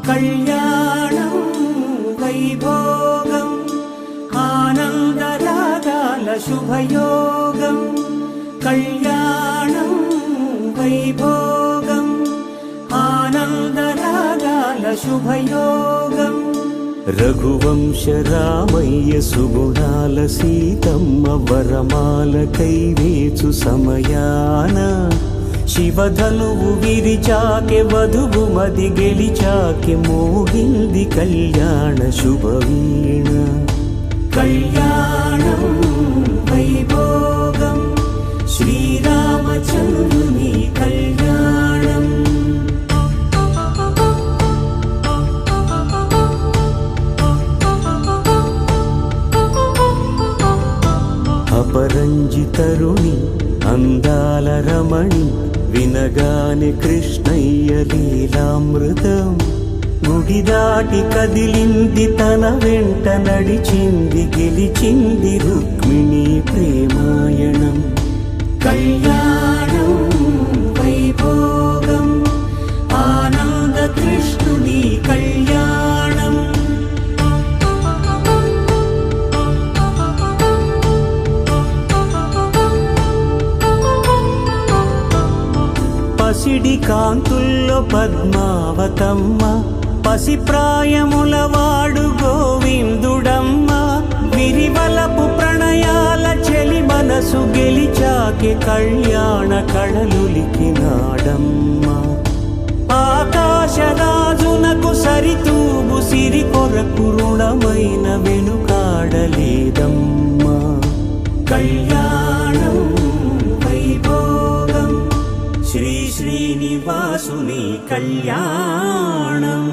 కళ్యాణం వైభోగం ఆనందరాగాల శుభయోగం. కళ్యాణం వైభోగం ఆనందరాగాల శుభయోగం. రఘువంశ రామయ్య సుగుణాల సీతమ్మ వరమాల కైవేచు సమయాన శివధనువు విరిచాకె వధువు మది గెలిచాకె మోగింది కళ్యాణ శుభవీణ కళ్యాణం వైభోగం శ్రీరామచంద్రుని కళ్యాణం అపరంజి తరుణి అందాల రమణి వినగానే కృష్ణయ్య లీలామృతం గుడి దాటి కదిలింది తన వెంట నడిచింది గెలిచింది రుక్మిణి ప్రేమాయణం కళ్యాణం వైభోగం ఆనంద కృష్ణుని కళ్యాణం పసిడి కాంతుల్లో పద్మావతమ్మ పసిప్రాయముల వాడు గోవిందుడమ్మ విరివలపు ప్రణయాల చెలి మనసు గెలిచాకే కళ్యాణ కళలులికినాడమ్మ ఆకాశరాజునకు సరితూగు సిరి కొరకు రుణమైన వెనుకాడలేదమ్మ కళ్యాణం వైభోగం శ్రీ శ్రీనివాసుని కళ్యాణం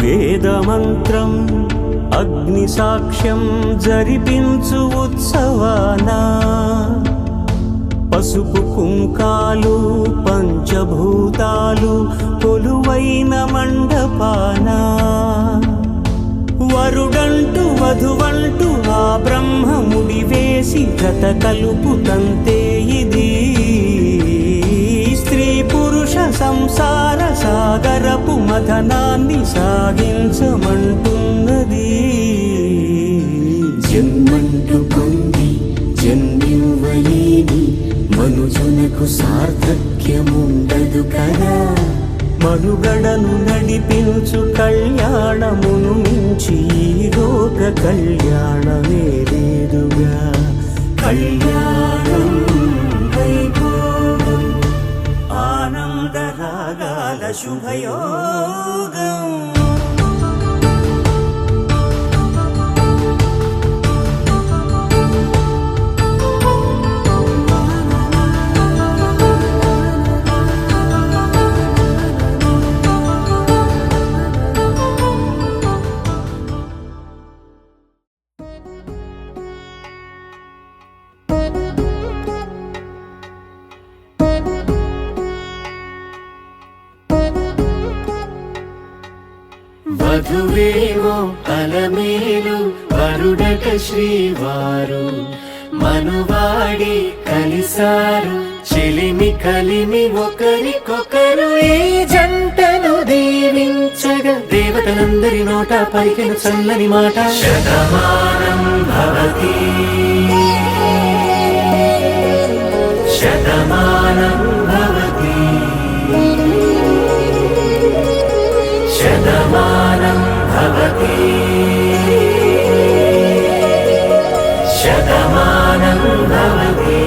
వేదమంత్రం అగ్ని సాక్ష్యం జరిపించు ఉత్సవానా పసుపు కుంకాలు పంచభూతాలు కొలువైన మండపాన వరుడంటూ వధువంటూ ఆ బ్రహ్మముడి వేసి జత కలుపుతంతే ఇది స్త్రీ పురుష సంసార సాగరపు మథనాన్ని సాగించమంటున్నది జన్మంటూ పొంది జన్మివ్వలేని మనుజునకు సార్థక్యముండదు కదా మనుగడను నడిపించు కళ్యాణమును మించి ఈ లోక కళ్యాణమే లేదుగా కళ్యాణం వైభోగం ఆనంద రాగాల శుభయోగం వధువేమో అలమేలు వరుడట శ్రీవారు మనువాడి కలిసారు చెలిమి కలిమి ఒకరికొకరు ఈ జంటను దీవించగా దేవతలందరి నోట పలికెను చల్లని మాట శతమానం భవతి శతమానం భవతి శతమానం భవతి శతమానం భవతి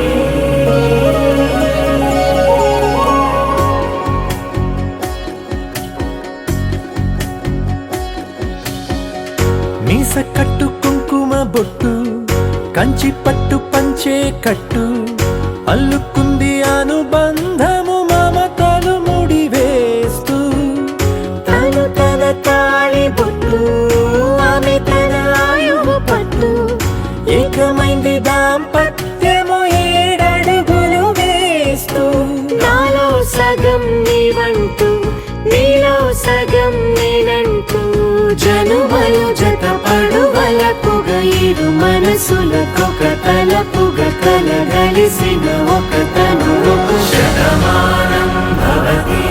మీస కట్టు కుంకుమ బొట్టు కంచి పట్టు పంచే కట్టు అల్లుకుంది అనుబంధము మమతలు ముడి వేస్తూ తను తన తాళి బొట్టు ఆమె తన ఆయువు పట్టు ఏకమైంది దాంపత్యము 7 అడుగులు వేస్తూ నాలో సగం నీవంటూ నీలో సగం నేనంటూ జనుమలు జత పడువలపుగ ఇరు మనసులకొక తలపుగ కలగలిసిన ఒక తను శతమానం భవతి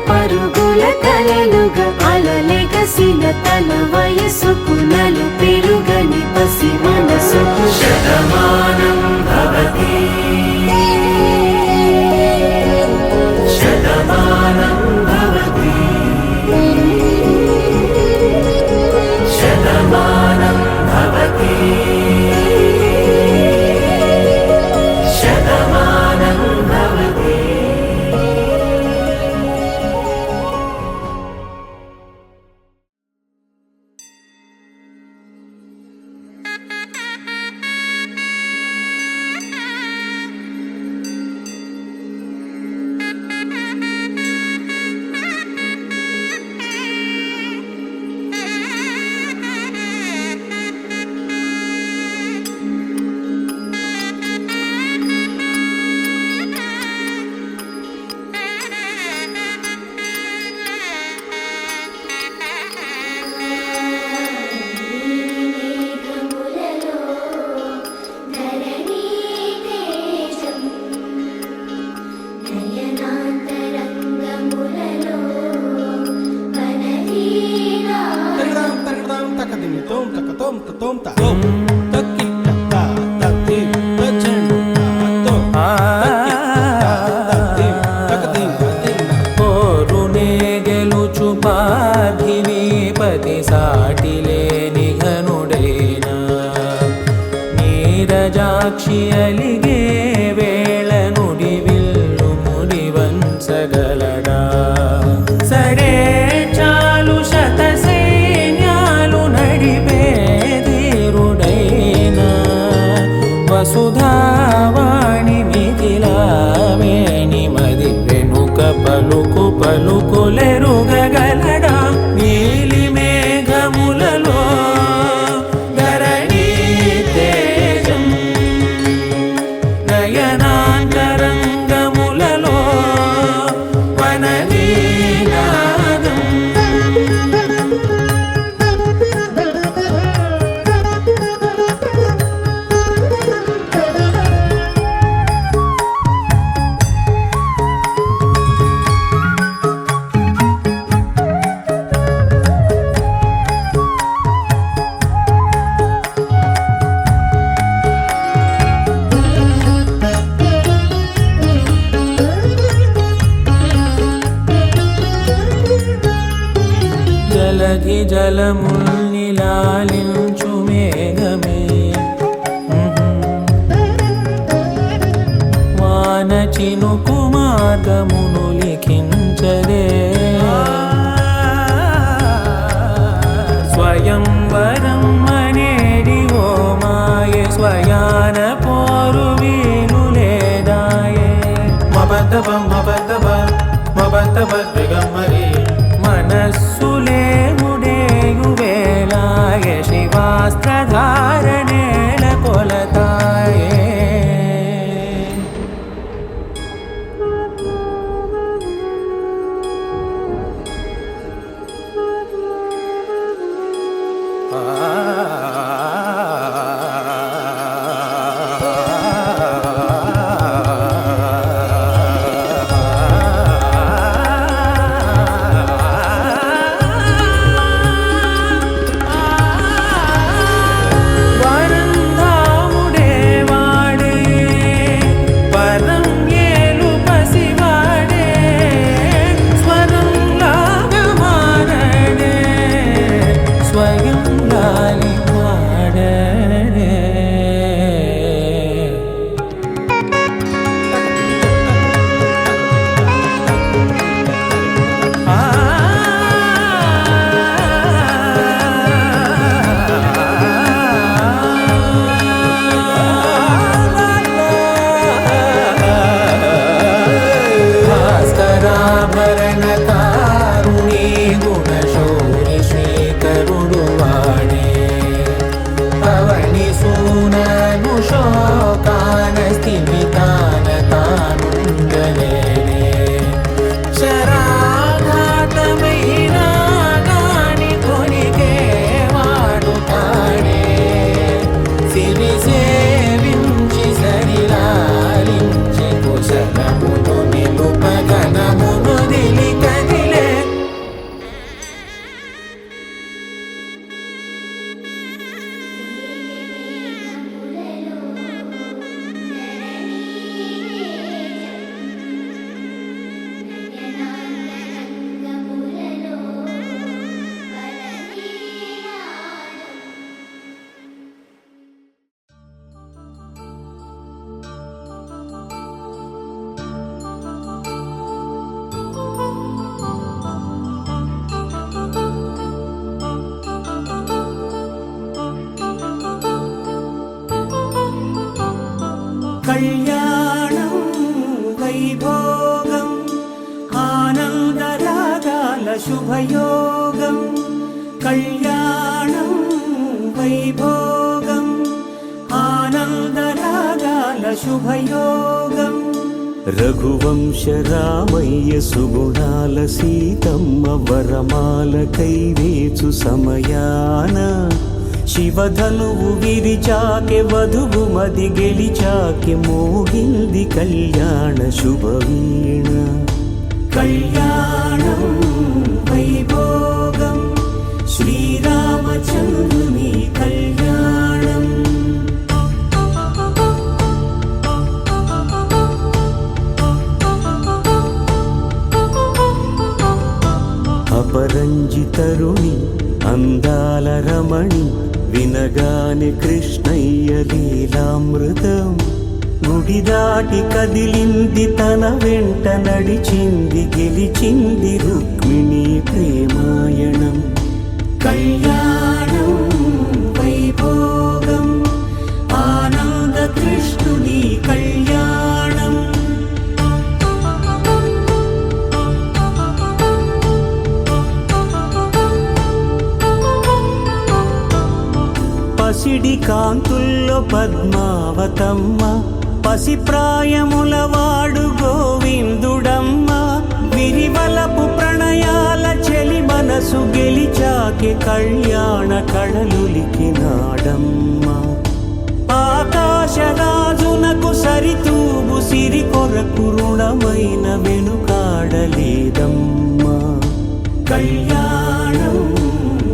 పరుగుల కలలుగా అలలెగసిన తన వయసుకు నలు పెరుగని పసి మనసుకు శతమానం భవతి శతమానం భవతి శతమానం భవతి శతమానం భవతి. నీరజాక్షి అలిగే వేళ నుడి విల్లు ముడి వంచగలడా సరే చాలు శత సైన్యాలు నడిపే ధీరుడైనా వసుధావాణి మిథిలావేణి మది వెనుక పలుకు పలుకులెరుగగలడా నీలి మేఘములలో నయనాంతరంగములలో వననీనాదం జలధి జలముల్నిలాలించు మేఘమే వాన చినుకు మార్గమును లిఖించదే స్వయంవరం అనేడి ఓ మాయే స్వయాన పోరు వీలు లేదాయే మబద్దబ దిగమ్మరి మనస్సులే ముడేయు వేళాయ శివాస్త్రధారణేల కొలతాయే వైభోగం ఆనందరాగాల శుభయోగం కళ్యాణం వైభోగం ఆనందరాగాల శుభయోగం రఘువంశ రామయ్య సుగుణాల సీతమ్మ వరమాల కైవేచు సమయాన శివధనువు విరిచాకె వధువు మది గెలిచాకె మోగింది కళ్యాణ శుభవీణ కళ్యాణం వైభోగం శ్రీరామచంద్రుని కళ్యాణం అపరంజి తరుణి అందాల రమణి వినగానే కృష్ణయ్య లీలామృతం గుడి దాటి కదిలింది తన వెంట నడిచింది గెలిచింది రుక్మిణి ప్రేమాయణం కళ్యాణం వైభోగం ఆనంద కృష్ణుని కళ్యాణం పసిడి కాంతుల్లో పద్మావతమ్మ పసిప్రాయముల వాడు గోవిందుడమ్మ విరివలపు ప్రణయాల చెలి మనసు గెలిచాకె కళ్యాణ కళలులికినాడమ్మ ఆకాశరాజునకు సరితూగు సిరి కొరకు రుణమైన వెనుకాడలేదమ్మా కళ్యాణం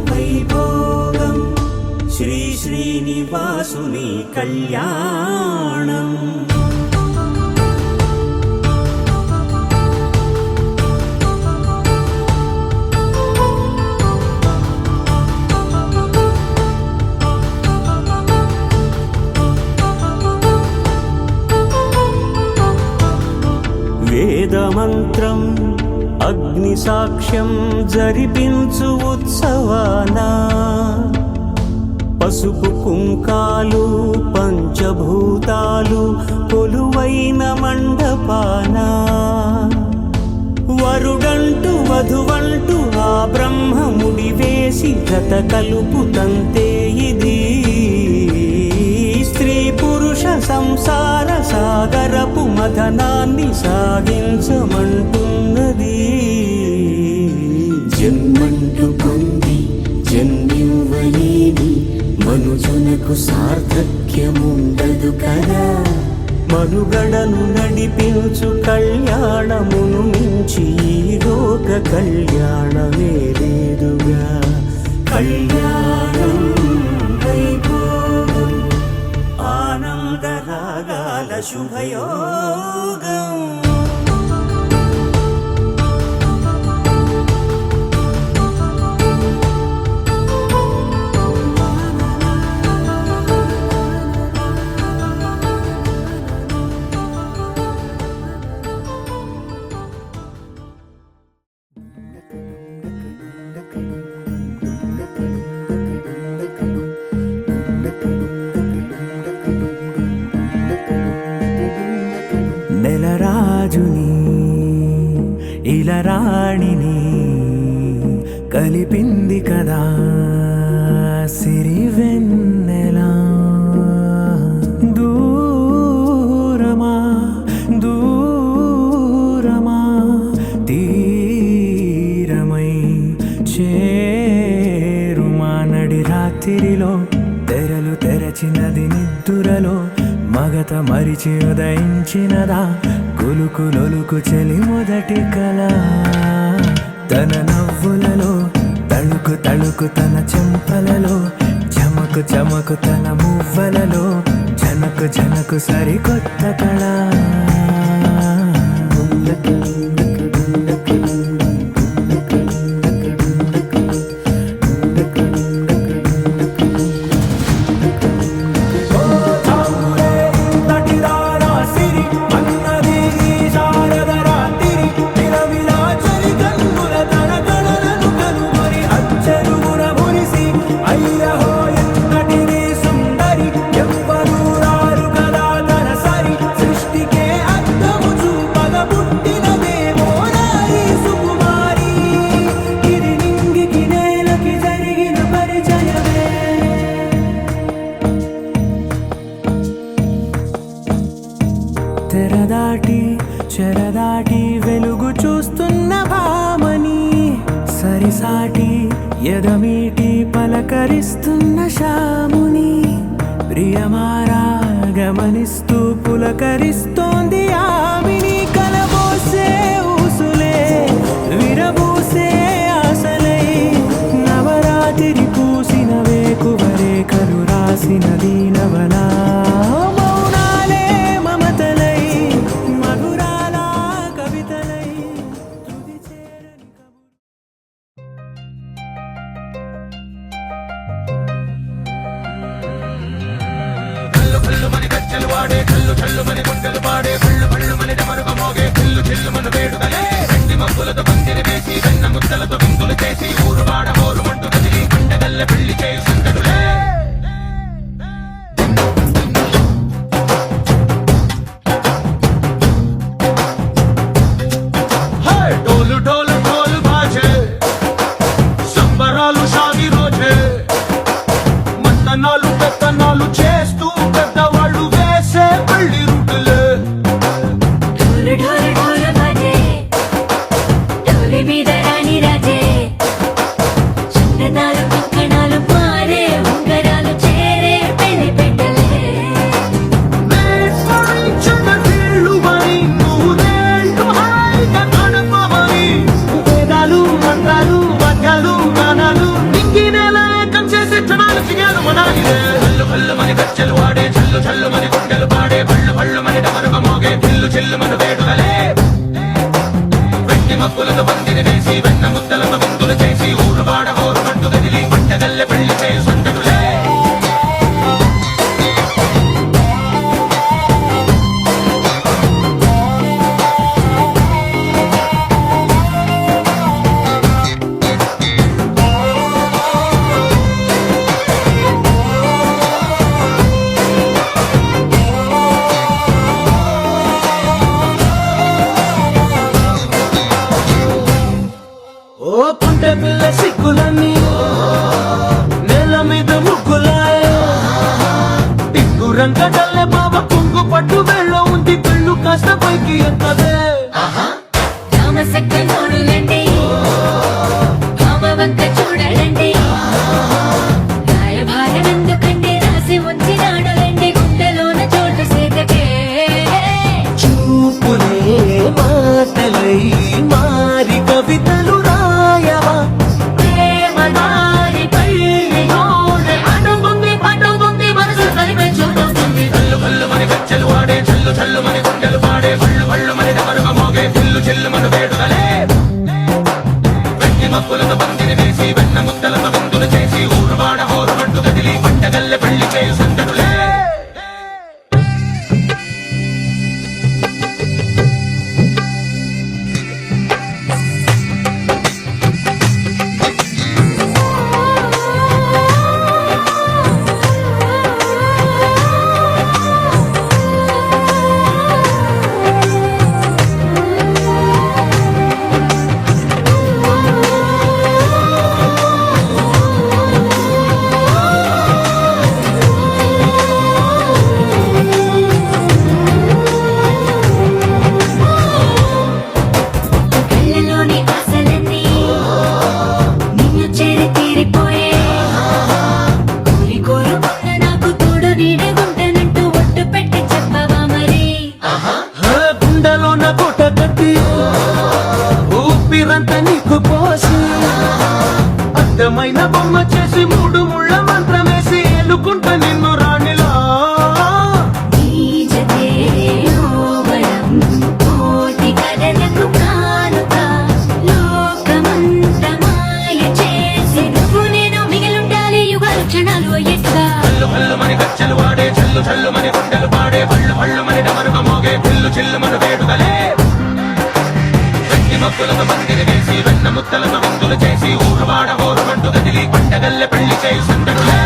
వైభోగం శ్రీ శ్రీనివాసుని కళ్యాణం వేదమంత్రం అగ్ని సాక్ష్యం జరిపించు ఉత్సవానా పసుపు కుంకాలు పంచభూతాలు కొలువైన మండపాన వరుడంటూ వధువంటూ ఆ బ్రహ్మముడి వేసి జత కలుపుతంతే ఇది స్త్రీ పురుష సంసార సాగరపు మథనాన్ని సాగించమంటున్నది జన్మంటూ పొంది జన్మివ్వలేని మనుజునకు సార్థక్యముండదు కదా మనుగడను నడిపించు కళ్యాణమును మించి ఈ లోక కళ్యాణమే లేదుగా కళ్యాణం వైభోగం ఆనందరాగాల శుభయోగం నెలరాజుని ఇలరాణిని కలిపింది కదా సిరివెన్నెలా దూరమా దూరమా తీరమై చేరుమా నడి రాత్రిలో తెరలు తెరచినది నిద్దురలో మగత మరిచి ఉదయించినదా కులుకులొలుకు చెలి మొదటి కళ తన నవ్వులలో తళుకు తళుకు తన చెంపలలో చమకు చమకు తన మువ్వలలో జనకు జనకు సరికొత్త కళ ఎవ్వరూ రారు కదా తన సరి సృష్టికే అర్థము చూపగ దాటి చెరదాటి వెలుగు చూస్తున్న భామని సరిసాటి ఎదమీటి పలకరిస్తున్న శాముని ప్రియమారా గమనిస్తూ పులకరిస్తోంది ఆవిని కలబోసే ఊసులే విరబూసే ఆశలై నవరాత్రి పూసిన వేకువరేఖలు రాసిన దీనవలా మౌనాలే మమతలై మధురాల కవితలై తుది చేరని కబురు. డోలు డోలు డోలు బాజే సంబరాలు షాది రోజే మన్ననాలు పెత్తనాలు చేస్తూ పెద్దవాళ్ళు వేసే పెళ్లి రుటులే ఢోలు ఢోలు ఢోలు బాజే ఢోలి మీద రాణి రాజే చందనాలు కంకణాలు మారే ఉంగరాలు చేరే పెళ్లి పెట్టలే వేదాలు మంత్రాలు వాద్యాలు గానాలు ఇంకినేలా ఏకం చేసి క్షణాలు సిగాలు మనాలిలే హల్లు హల్లు మని గజ్జలు వాడే చల్లు చల్లు మని గుండెలు పాడే పళ్ళు పళ్ళు మని డమరుగ మోగే చిల్లు చిల్లు మను వేడుకలే వెండి మబ్బులతో పందిరి వేసి వెన్న ముద్దలతో విందులు చేసి ఊరు వాడ హోరు మంటు గదిలి పంటగల్లె పెళ్లి చేయి సందడులే ఓ పుంటె పిల్ల సిగ్గులన్నీ నేల మీద ముగ్గులాయ టిక్కు రంగడల్లె బాబ కుంగు పట్టు వెళ్ళ ఉంది కళ్ళు కాస్త పైకి ఎక్కదే రామసక్క నోడులండి కామవంక చూడలండి రాయభారం ఎందుకండి రాసి ఉంచినాడులండి గుండెలోన చోటు సేతకే చూపులే మాటలై మారి కవితలు రాయవా ప్రేమదారి పల్లి నోడు అడుగుంది పట్టుకుంది మనసు కలిపే చూస్తుంది కళ్ళు కళ్ళు మని గజ్జలు వాడే చల్లు చల్లు మని గుండెలు పాడే పళ్ళు పళ్ళు మని డమరుగ మోగే చిల్లు చిల్లు మను వేడుకలే వెండి మబ్బులతో పందిరి వేసి వెన్న ముద్దలతో విందులు చేసి ఊరు వాడ హోరు మంటు గదిలి పంటగల్లె పెళ్లి చేయి సందడులే కళ్ళలోని ఆశలన్నీ నిన్ను చేరి తీరిపోయే కోరి కోరుకున్న నాకు తోడు నీడగుంటానంటూ ఒట్టు పెట్టి చెప్పవా మరి గుండెలోన కోట కట్టి ఊపిరంతా నీకు పోసి అడ్డమైన బొమ్మ చేసి మూడు ముళ్ళ మంత్రమేసి ఎలుకుంటా నిన్ను రాణిలా నీజతే ఓవడం కోటి కథలకు కానుక లోకమంత మాయ చేసి నువ్వు నేను మిగిలుండాలి యుగాలు క్షణాలు ఎట్లా కళ్ళు కళ్ళు మని గజ్జలు వాడే చల్లు చల్లు మని గుండెలు పాడే పళ్ళు పళ్ళు మని డమరుగ మోగే చిల్లు చిల్లు మను వేడుకలే వెండి మబ్బులతో పందిరి వేసి వెన్న ముద్దలతో విందులు చేసి ఊరు వాడ హోరు మంటు గదిలి పంటగల్లె పెళ్లి చేయి సందడులే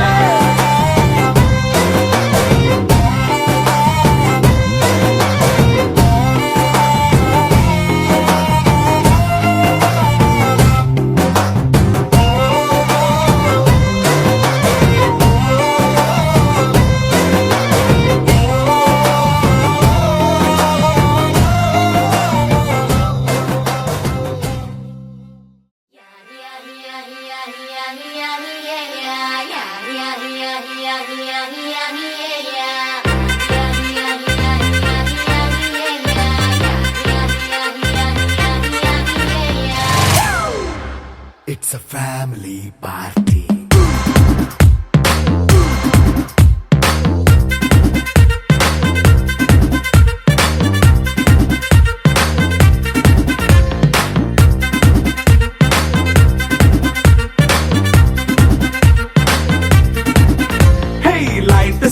It's a family party.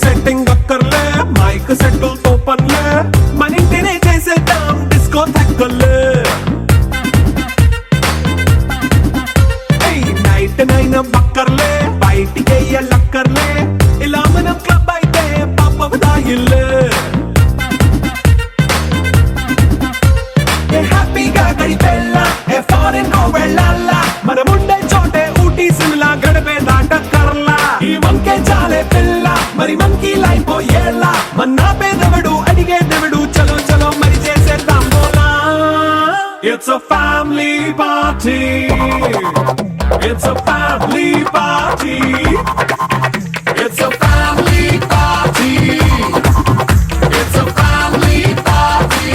Setting అక్కర్లే మైక్ సెట్టులతో పనులే మన ఇంటినే చేసేద్దాం డిస్కో తగ్గలే నైట్ నైన్ బక్కర్లే బయటికి వెళ్ళక్కర్లే ఇలా మనం క్లబ్ అయితే పాప దాయిల్లే హ్యాపీగా గడిపెళ్ళా ఫారెన్ కో వెళ్ళాలా మనం ఉండే చోటే ఊటీ సిమ్లా గడిపే దాటక్కర్లా ఈ వంకే చాలే పిల్ల మరి మంకీ లైఫ్ ఏళ్ళ మన్నా పేదవడు అడిగే దేవుడు చలో చలో మరి చేసేద్దాం బోలా it's a family party it's a family party it's a family party it's a family party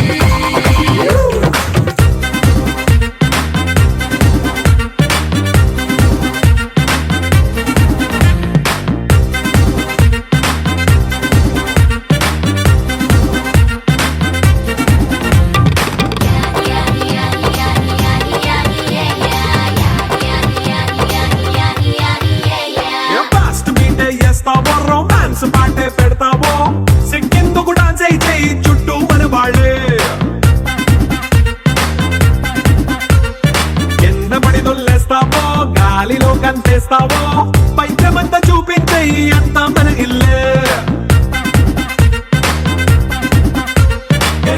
romance పాటే పెడతావో సిక్కిందుకు డాన్స్ అయితే చుట్టూ మన వాళ్ళే కింద పడి దొల్లేస్తావో గాలిలో కంటేస్తావో పైచమంతా చూపించే అంతా మన ఇల్లే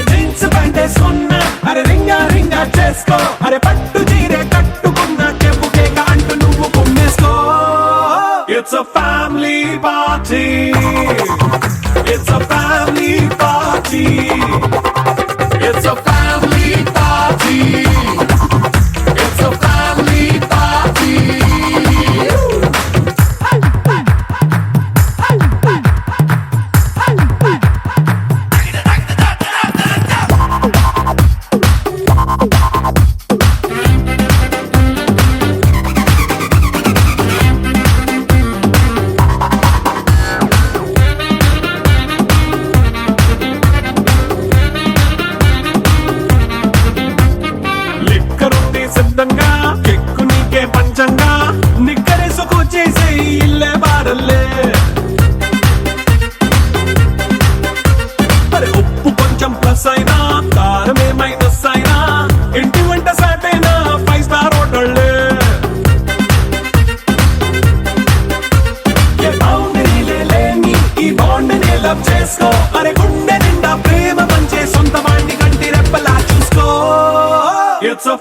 జీన్స్ ప్యాంటేసుకున్నా అరే రింగా రింగా చేసుకో అరే పట్టు చీరే కట్టుకున్న చెప్పు కేక అంటూ నువ్వు కుమ్మేసుకో It's a family party. It's a family party. It's a family party. It's a family party. సిద్ధంగా కెక్కు నీకే పంచంగా నిక్కరేసుకు చేసే ఇల్లే బారల్లే అరే ఉప్పు కొంచెం ప్లస్ అయినా కారమే మైనస్ అయినా ఇంటి వంట సాటైనా 5 స్టార్ హోటళ్ళే ఏ బౌండరీలే లేని ఈ బాండ్ని లవ్ చేసుకో అరే గుండె నిండా ప్రేమ పంచే సొంత వాడిని కంటి రెప్పలా చూసుకో It's a